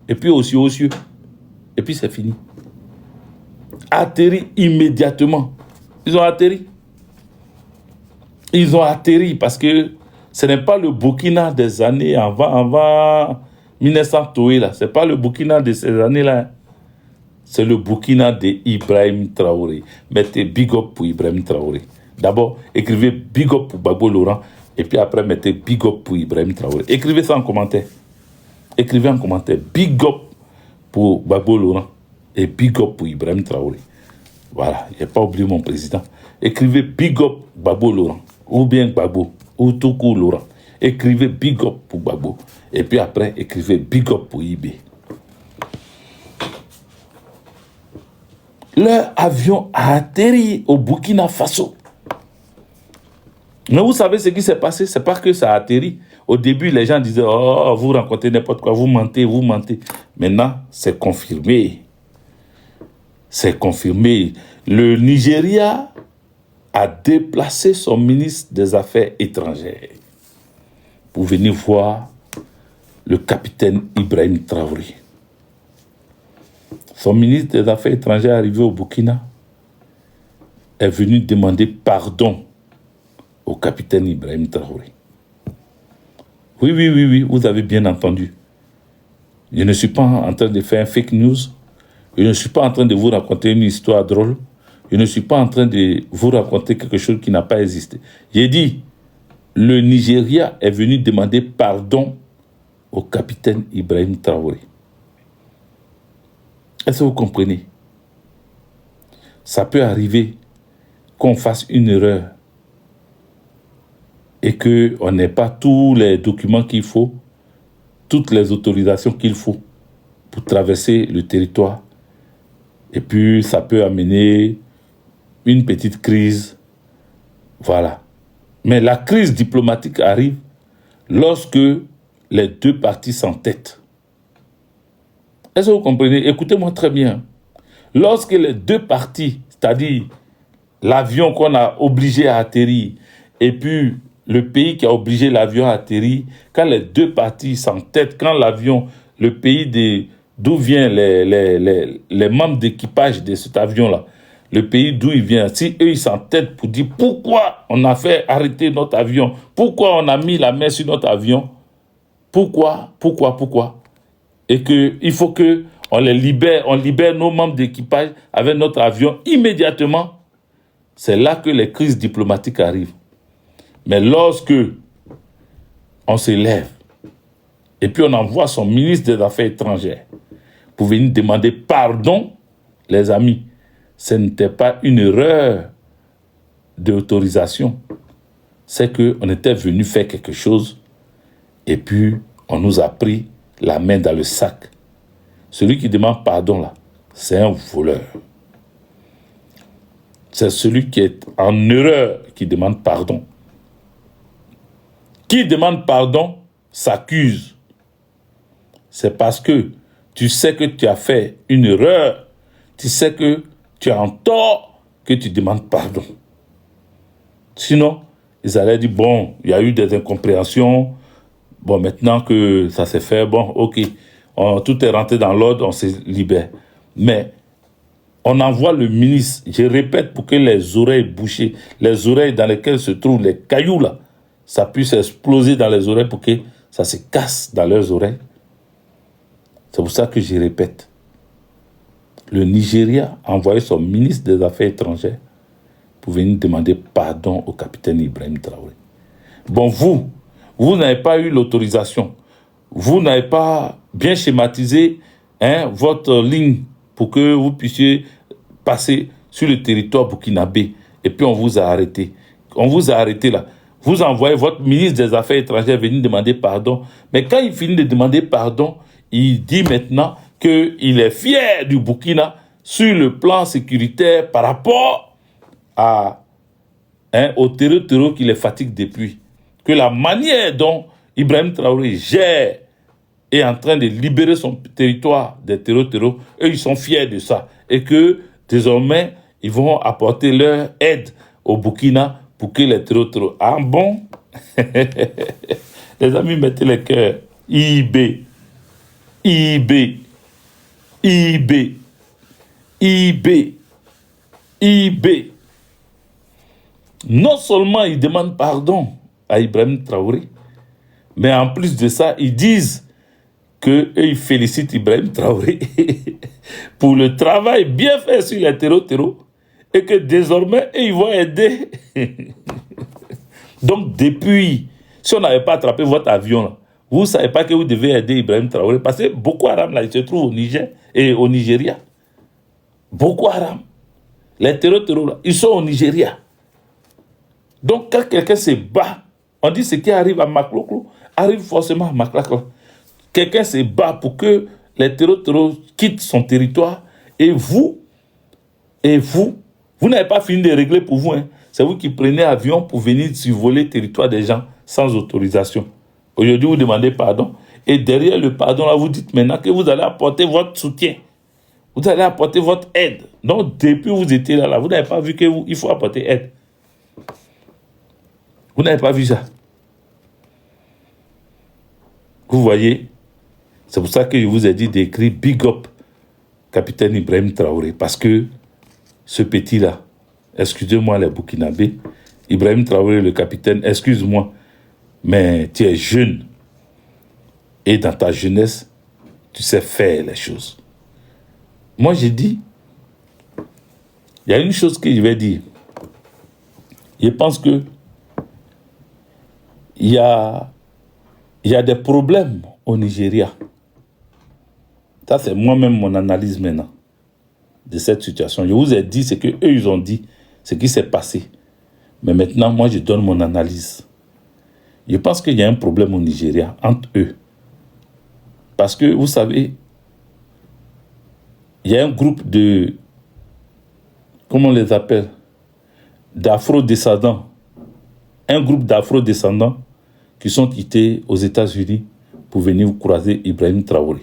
Et puis aussi aux cieux. Et puis c'est fini. Atterris immédiatement. Ils ont atterri. Ils ont atterri parce que ce n'est pas le Burkina des années avant 1900 Toé, là. Ce n'est pas le Burkina de ces années-là. C'est le Burkina d'Ibrahim Traoré. Mettez big up pour Ibrahim Traoré. D'abord, écrivez big up pour Gbagbo Laurent. Et puis après, mettez big up pour Ibrahim Traoré. Écrivez ça en commentaire. Écrivez en commentaire. Big up pour Gbagbo Laurent. Et big up pour Ibrahim Traoré. Voilà, je n'ai pas oublié mon président. Écrivez big up Gbagbo Laurent. Ou bien Gbagbo. Ou tout court Laurent. Écrivez big up pour Gbagbo. Et puis après, écrivez big up pour IB. Leur avion a atterri au Burkina Faso. Mais vous savez ce qui s'est passé? C'est pas que ça a atterri. Au début, les gens disaient, oh, vous racontez n'importe quoi, vous mentez, vous mentez. Maintenant, c'est confirmé. C'est confirmé. Le Nigeria a déplacé son ministre des Affaires étrangères pour venir voir le capitaine Ibrahim Traoré. Son ministre des Affaires étrangères arrivé au Burkina est venu demander pardon au capitaine Ibrahim Traoré. Oui, vous avez bien entendu. Je ne suis pas en train de faire un fake news. Je ne suis pas en train de vous raconter une histoire drôle. Je ne suis pas en train de vous raconter quelque chose qui n'a pas existé. J'ai dit, le Nigeria est venu demander pardon au capitaine Ibrahim Traoré. Est-ce que vous comprenez? Ça peut arriver qu'on fasse une erreur et qu'on n'ait pas tous les documents qu'il faut, toutes les autorisations qu'il faut pour traverser le territoire. Et puis, ça peut amener une petite crise. Voilà. Mais la crise diplomatique arrive lorsque les deux parties s'entêtent. Est-ce que vous comprenez? Écoutez-moi très bien. Lorsque les deux parties, c'est-à-dire l'avion qu'on a obligé à atterrir et puis le pays qui a obligé l'avion à atterrir, quand les deux parties s'entêtent, quand l'avion, le pays d'où viennent les membres d'équipage de cet avion-là, le pays d'où il vient, si eux ils s'entêtent pour dire pourquoi on a fait arrêter notre avion, pourquoi on a mis la main sur notre avion, pourquoi, et qu'il faut que on libère nos membres d'équipage avec notre avion immédiatement, c'est là que les crises diplomatiques arrivent. Mais lorsque on se lève et puis on envoie son ministre des Affaires étrangères pour venir demander pardon, les amis, ce n'était pas une erreur d'autorisation. C'est qu'on était venu faire quelque chose et puis on nous a pris la main dans le sac. Celui qui demande pardon là, c'est un voleur. C'est celui qui est en erreur qui demande pardon. Qui demande pardon s'accuse. C'est parce que tu sais que tu as fait une erreur, tu sais que tu es en tort, que tu demandes pardon. Sinon, ils allaient dire, bon, il y a eu des incompréhensions, bon, maintenant que ça s'est fait, bon, ok, tout est rentré dans l'ordre, on se libère. Mais on envoie le ministre, je répète, pour que les oreilles bouchées, les oreilles dans lesquelles se trouvent les cailloux là, ça puisse exploser dans les oreilles pour que ça se casse dans leurs oreilles. C'est pour ça que je répète. Le Nigeria a envoyé son ministre des Affaires étrangères pour venir demander pardon au capitaine Ibrahim Traoré. Bon, vous n'avez pas eu l'autorisation. Vous n'avez pas bien schématisé votre ligne pour que vous puissiez passer sur le territoire burkinabé. Et puis on vous a arrêté. On vous a arrêté là. Vous envoyez votre ministre des Affaires étrangères venir demander pardon. Mais quand il finit de demander pardon, il dit maintenant qu'il est fier du Burkina sur le plan sécuritaire par rapport au terreau qui les fatigue depuis. Que la manière dont Ibrahim Traoré gère est en train de libérer son territoire des terreaux, eux ils sont fiers de ça. Et que désormais, ils vont apporter leur aide au Burkina pour que les terreaux... Ah bon? Les amis, mettez les cœurs. IB. Non seulement ils demandent pardon à Ibrahim Traoré, mais en plus de ça, ils disent qu'ils félicitent Ibrahim Traoré pour le travail bien fait sur les terreaux et que désormais, ils vont aider. Donc, depuis, si on n'avait pas attrapé votre avion, là, vous ne savez pas que vous devez aider Ibrahim Traoré parce que Boko Haram, là, il se trouve au Niger et au Nigeria. Boko Haram, les terreaux, là, ils sont au Nigeria. Donc, quand quelqu'un se bat, on dit ce qui arrive à Makloklo, arrive forcément à Maklakla. Quelqu'un se bat pour que les terreaux quittent son territoire et vous n'avez pas fini de régler pour vous. Hein. C'est vous qui prenez avion pour venir survoler le territoire des gens sans autorisation. Aujourd'hui, vous demandez pardon. Et derrière le pardon, là, vous dites maintenant que vous allez apporter votre soutien. Vous allez apporter votre aide. Donc, depuis que vous étiez là, vous n'avez pas vu qu'il faut apporter aide. Vous n'avez pas vu ça. Vous voyez, c'est pour ça que je vous ai dit d'écrire Big Up, capitaine Ibrahim Traoré. Parce que ce petit-là, excusez-moi les Burkinabés, Ibrahim Traoré, le capitaine, excuse-moi, mais tu es jeune. Et dans ta jeunesse, tu sais faire les choses. Moi, j'ai dit, il y a une chose que je vais dire. Je pense que il y a des problèmes au Nigeria. Ça, c'est moi-même mon analyse maintenant de cette situation. Je vous ai dit ce qu'eux, ils ont dit, ce qui s'est passé. Mais maintenant, moi, je donne mon analyse. Je pense qu'il y a un problème au Nigeria entre eux. Parce que, vous savez, il y a un groupe de, comment on les appelle, d'afro-descendants. Un groupe d'afro-descendants qui sont quittés aux États-Unis pour venir croiser Ibrahim Traoré.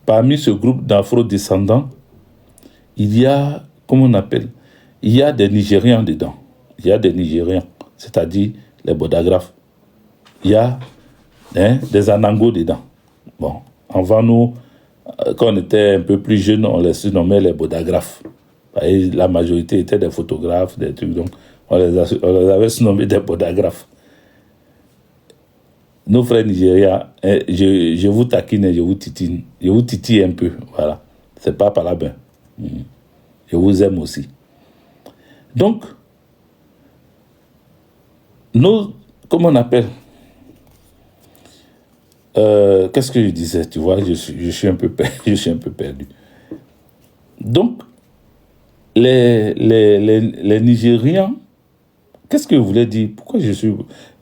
Parmi ce groupe d'afro-descendants, il y a, comment on appelle, il y a des Nigérians dedans. Il y a des Nigérians, c'est-à-dire les Bodagraphes. Il y a des Anangos dedans. Bon, avant nous, quand on était un peu plus jeunes, on les surnommait les Bodagraphes. Et la majorité étaient des photographes, des trucs, donc on les avait surnommés des Bodagraphes. Nos frères nigériens, je vous taquine et je vous titille un peu, voilà. C'est pas par la bain. Je vous aime aussi. Donc, comment on appelle, qu'est-ce que je disais, tu vois, je suis un peu perdu. Donc, les Nigérians, qu'est-ce que je voulais dire? Pourquoi je suis...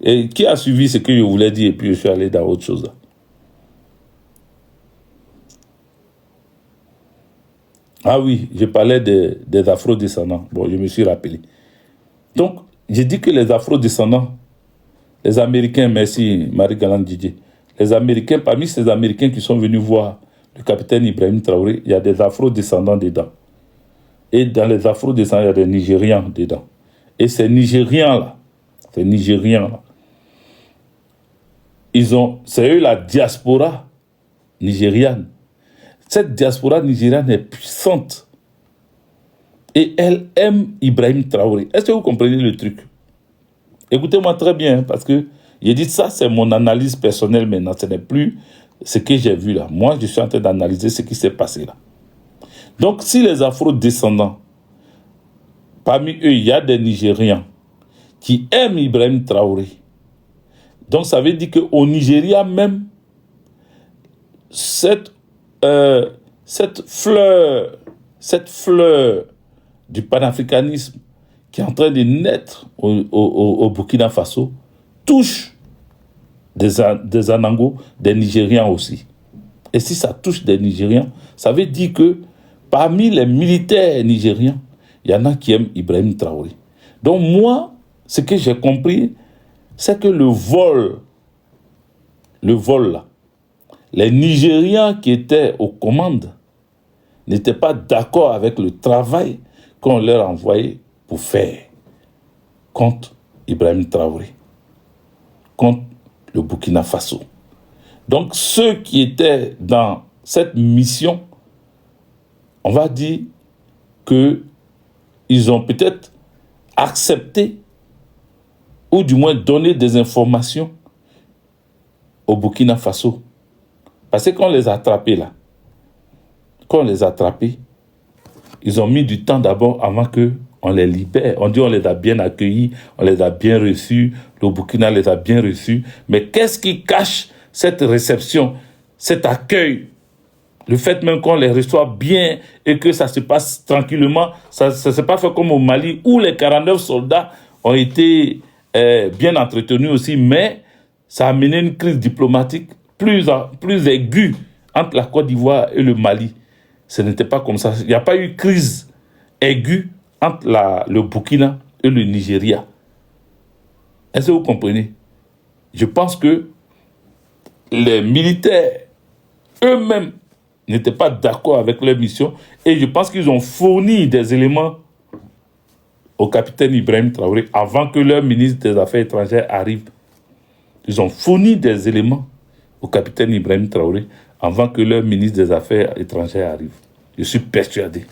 Et qui a suivi ce que je voulais dire et puis je suis allé dans autre chose là? Ah oui, je parlais des afro-descendants. Bon, je me suis rappelé. Donc, j'ai dit que les afro-descendants, les Américains, merci Marie-Galante Didier, les Américains, parmi ces Américains qui sont venus voir le capitaine Ibrahim Traoré, il y a des afro-descendants dedans. Et dans les afro-descendants, il y a des Nigérians dedans. Et ces Nigérians-là, c'est eux la diaspora nigériane. Cette diaspora nigériane est puissante. Et elle aime Ibrahim Traoré. Est-ce que vous comprenez le truc? Écoutez-moi très bien, parce que j'ai dit ça, c'est mon analyse personnelle maintenant. Ce n'est plus ce que j'ai vu là. Moi, je suis en train d'analyser ce qui s'est passé là. Donc, si les afro-descendants, parmi eux, il y a des Nigérians qui aiment Ibrahim Traoré, donc ça veut dire qu'au Nigeria même, cette fleur du panafricanisme qui est en train de naître au Burkina Faso touche des Anangos, des Nigérians aussi. Et si ça touche des Nigérians, ça veut dire que parmi les militaires nigérians, il y en a qui aiment Ibrahim Traoré. Donc moi, ce que j'ai compris, c'est que le vol là, les Nigérians qui étaient aux commandes n'étaient pas d'accord avec le travail qu'on leur envoyait pour faire contre Ibrahim Traoré, contre le Burkina Faso. Donc ceux qui étaient dans cette mission, on va dire qu'ils ont peut-être accepté ou du moins donné des informations au Burkina Faso. Parce que quand on les a attrapés là, ils ont mis du temps d'abord avant qu'on les libère. On dit on les a bien accueillis, on les a bien reçus, le Burkina les a bien reçus. Mais qu'est-ce qui cache cette réception, cet accueil? Le fait même qu'on les reçoit bien et que ça se passe tranquillement, ça ne s'est pas fait comme au Mali où les 49 soldats ont été bien entretenus aussi, mais ça a amené une crise diplomatique plus aiguë entre la Côte d'Ivoire et le Mali. Ce n'était pas comme ça. Il n'y a pas eu crise aiguë entre le Burkina et le Nigeria. Est-ce que vous comprenez? Je pense que les militaires eux-mêmes n'étaient pas d'accord avec leur mission et je pense qu'ils ont fourni des éléments au capitaine Ibrahim Traoré avant que leur ministre des Affaires étrangères arrive. Ils ont fourni des éléments au capitaine Ibrahim Traoré avant que leur ministre des Affaires étrangères arrive. Je suis persuadé.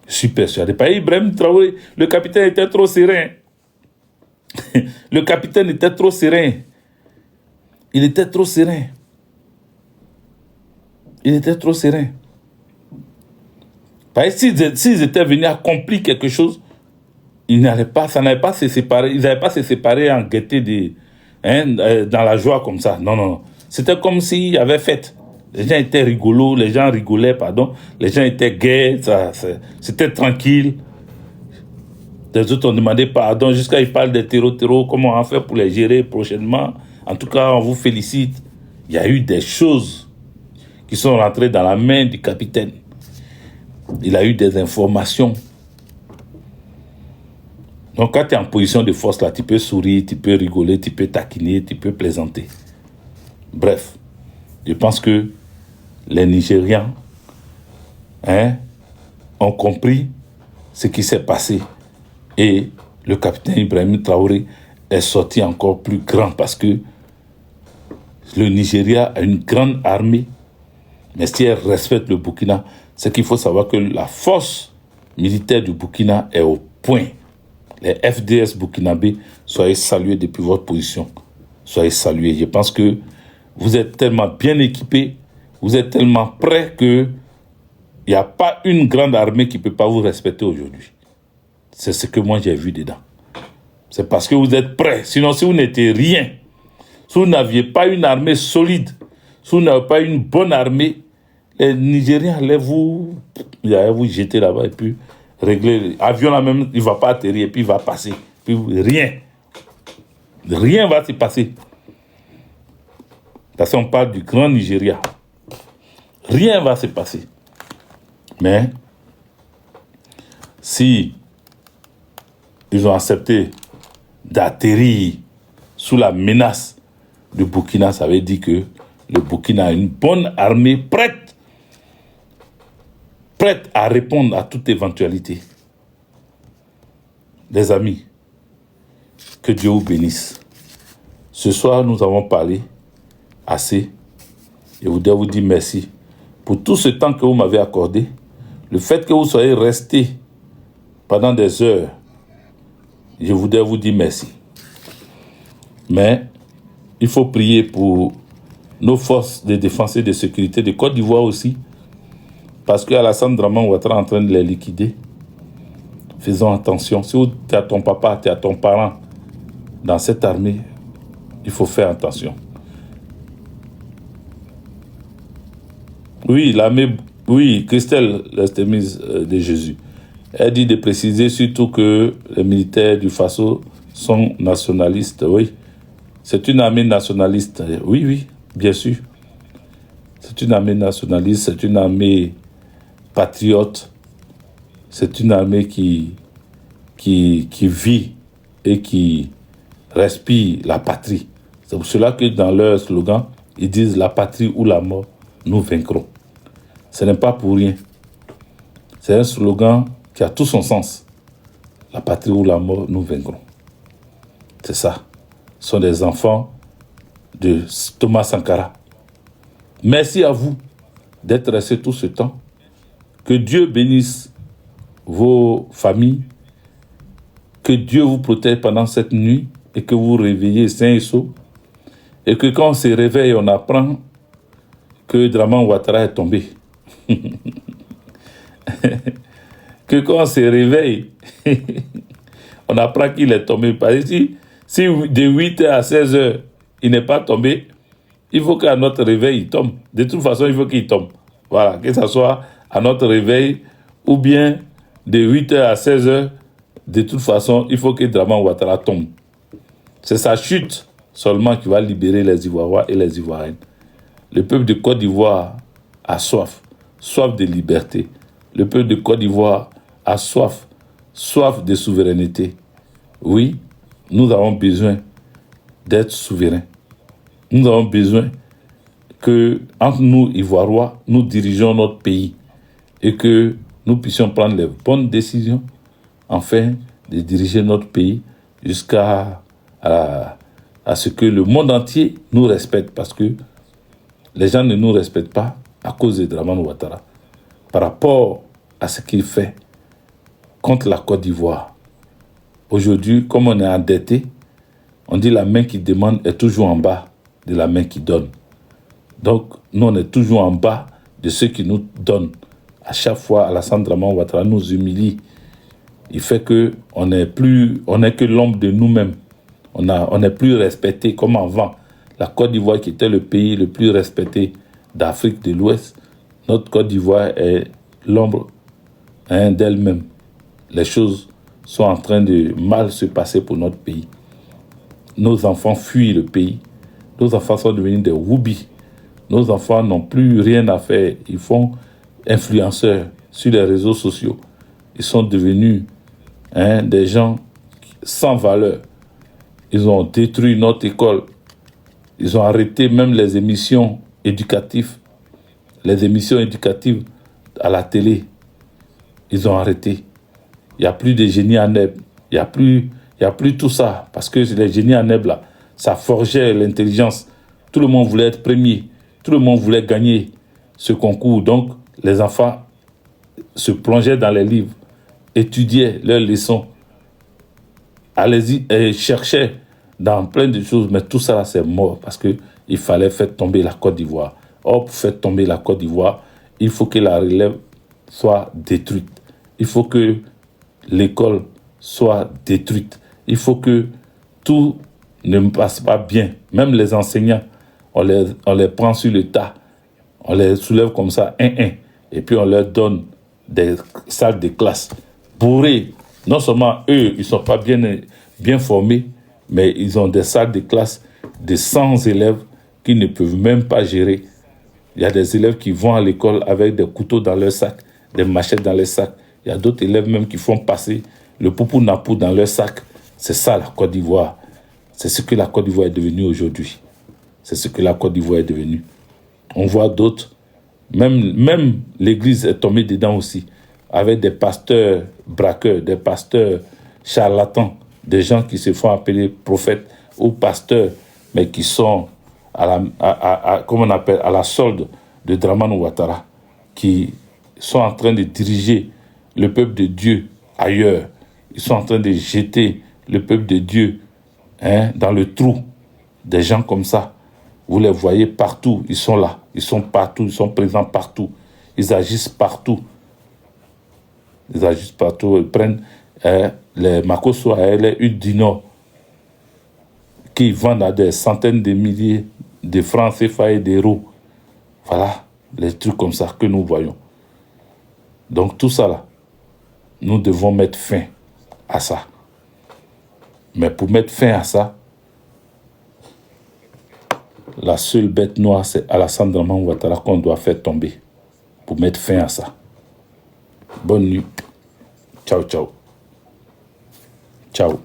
Je suis persuadé. Par Ibrahim Traoré, le capitaine était trop serein. Le capitaine était trop serein. Il était trop serein. Il était trop serein. Parce que s'ils étaient venus accomplir quelque chose, ça n'allait pas se séparer. Ils n'allaient pas se séparer en gaieté dans la joie comme ça. Non, non, non. C'était comme s'il y avait fête. Les gens étaient rigolos, les gens rigolaient, pardon. Les gens étaient gais, c'était tranquille. Les autres ont demandé pardon jusqu'à ils parlent des terreaux, comment on va faire pour les gérer prochainement. En tout cas, on vous félicite. Il y a eu des choses qui sont rentrées dans la main du capitaine. Il a eu des informations. Donc, quand tu es en position de force, là, tu peux sourire, tu peux rigoler, tu peux taquiner, tu peux plaisanter. Bref, je pense que les Nigérians ont compris ce qui s'est passé. Et le capitaine Ibrahim Traoré est sorti encore plus grand parce que le Nigeria a une grande armée. Mais si elle respecte le Burkina, c'est qu'il faut savoir que la force militaire du Burkina est au point. Les FDS burkinabés, soyez salués depuis votre position. Soyez salués. Je pense que vous êtes tellement bien équipés, vous êtes tellement prêts que il n'y a pas une grande armée qui ne peut pas vous respecter aujourd'hui. C'est ce que moi j'ai vu dedans. C'est parce que vous êtes prêts. Sinon, si vous n'étiez rien, si vous n'aviez pas une armée solide, si vous n'avez pas une bonne armée, les Nigériens allaient vous jeter là-bas et puis régler. L'avion là même, il ne va pas atterrir et puis il va passer. Puis rien. Rien va se passer. Parce qu'on parle du grand Nigeria. Rien va se passer. Mais si ils ont accepté d'atterrir sous la menace du Burkina, ça veut dire que le Burkina a une bonne armée prête à répondre à toute éventualité. Les amis, que Dieu vous bénisse. Ce soir, nous avons parlé assez. Je voudrais vous dire merci pour tout ce temps que vous m'avez accordé. Le fait que vous soyez restés pendant des heures, je voudrais vous dire merci. Mais il faut prier pour nos forces de défense et de sécurité de Côte d'Ivoire aussi, parce qu'Alassane Draman Ouattara est en train de les liquider. Faisons attention. Si tu as ton papa, tu as ton parent dans cette armée, il faut faire attention. Oui, l'armée, oui, Christelle, l'Estémise de Jésus. Elle dit de préciser surtout que les militaires du Faso sont nationalistes, oui. C'est une armée nationaliste, oui, oui, bien sûr. C'est une armée nationaliste, c'est une armée patriote, c'est une armée qui vit et qui respire la patrie. C'est pour cela que dans leur slogan, ils disent « La patrie ou la mort, nous vaincrons ». Ce n'est pas pour rien. C'est un slogan qui a tout son sens. La patrie ou la mort, nous vaincrons. C'est ça. Ce sont des enfants de Thomas Sankara. Merci à vous d'être restés tout ce temps. Que Dieu bénisse vos familles. Que Dieu vous protège pendant cette nuit et que vous vous réveillez sains et saufs. Et que quand on se réveille, on apprend que Draman Ouattara est tombé. Que quand on se réveille, on apprend qu'il est tombé. Parce que si de 8h à 16h, il n'est pas tombé, il faut qu'à notre réveil, il tombe. De toute façon, il faut qu'il tombe. Voilà, que ce soit à notre réveil ou bien de 8h à 16h, de toute façon, il faut que Draman Ouattara tombe. C'est sa chute seulement qui va libérer les Ivoiriens et les Ivoiriennes. Le peuple de Côte d'Ivoire a soif de liberté. Le peuple de Côte d'Ivoire a soif de souveraineté. Oui, nous avons besoin d'être souverains. Nous avons besoin que, entre nous, Ivoiriens, nous dirigeons notre pays et que nous puissions prendre les bonnes décisions afin de diriger notre pays jusqu'à à ce que le monde entier nous respecte, parce que les gens ne nous respectent pas à cause de Dramane Ouattara par rapport à ce qu'il fait contre la Côte d'Ivoire. Aujourd'hui, comme on est endetté, on dit la main qui demande est toujours en bas de la main qui donne. Donc, nous, on est toujours en bas de ceux qui nous donnent. À chaque fois, Alassane Dramane Ouattara nous humilie. Il fait qu'on n'est que l'ombre de nous-mêmes. On n'est plus respecté comme avant. La Côte d'Ivoire, qui était le pays le plus respecté d'Afrique de l'Ouest, notre Côte d'Ivoire est l'ombre d'elle-même. Les choses sont en train de mal se passer pour notre pays. Nos enfants fuient le pays. Nos enfants sont devenus des woubis. Nos enfants n'ont plus rien à faire. Ils font influenceurs sur les réseaux sociaux. Ils sont devenus des gens sans valeur. Ils ont détruit notre école. Ils ont arrêté même les émissions éducatives. Les émissions éducatives à la télé. Ils ont arrêté. Il n'y a plus de génie en herbe. Il n'y a plus tout ça. Parce que les génies en herbe, là, ça forgeait l'intelligence. Tout le monde voulait être premier. Tout le monde voulait gagner ce concours. Donc, les enfants se plongeaient dans les livres, étudiaient leurs leçons, allez-y, et cherchaient dans plein de choses. Mais tout ça, c'est mort parce qu'il fallait faire tomber la Côte d'Ivoire. Or, pour faire tomber la Côte d'Ivoire, il faut que la relève soit détruite. Il faut que l'école soit détruite. Il faut que tout ne passe pas bien. Même les enseignants, on les prend sur le tas. On les soulève comme ça, et puis on leur donne des salles de classe bourrées. Non seulement eux, ils ne sont pas bien formés, mais ils ont des salles de classe de 100 élèves qui ne peuvent même pas gérer. Il y a des élèves qui vont à l'école avec des couteaux dans leur sac, des machettes dans leur sac. Il y a d'autres élèves même qui font passer le poupou-napou dans leur sac. C'est ça la Côte d'Ivoire. C'est ce que la Côte d'Ivoire est devenue aujourd'hui. C'est ce que la Côte d'Ivoire est devenue. On voit d'autres. Même l'église est tombée dedans aussi. Avec des pasteurs braqueurs, des pasteurs charlatans, des gens qui se font appeler prophètes ou pasteurs, mais qui sont comment on appelle, à la solde de Dramane Ouattara, qui sont en train de diriger le peuple de Dieu ailleurs. Ils sont en train de jeter le peuple de Dieu dans le trou. Des gens comme ça, vous les voyez partout, ils sont là, ils sont partout, ils sont présents partout, ils agissent partout. Ils agissent partout, ils prennent les Makosoa, les huttes du Nord, qui vendent à des centaines de milliers de francs CFA et d'euros. Voilà, les trucs comme ça que nous voyons. Donc tout ça là, nous devons mettre fin à ça. Mais pour mettre fin à ça, la seule bête noire, c'est Alassane Dramane Ouattara qu'on doit faire tomber pour mettre fin à ça. Bonne nuit. Ciao, ciao. Ciao.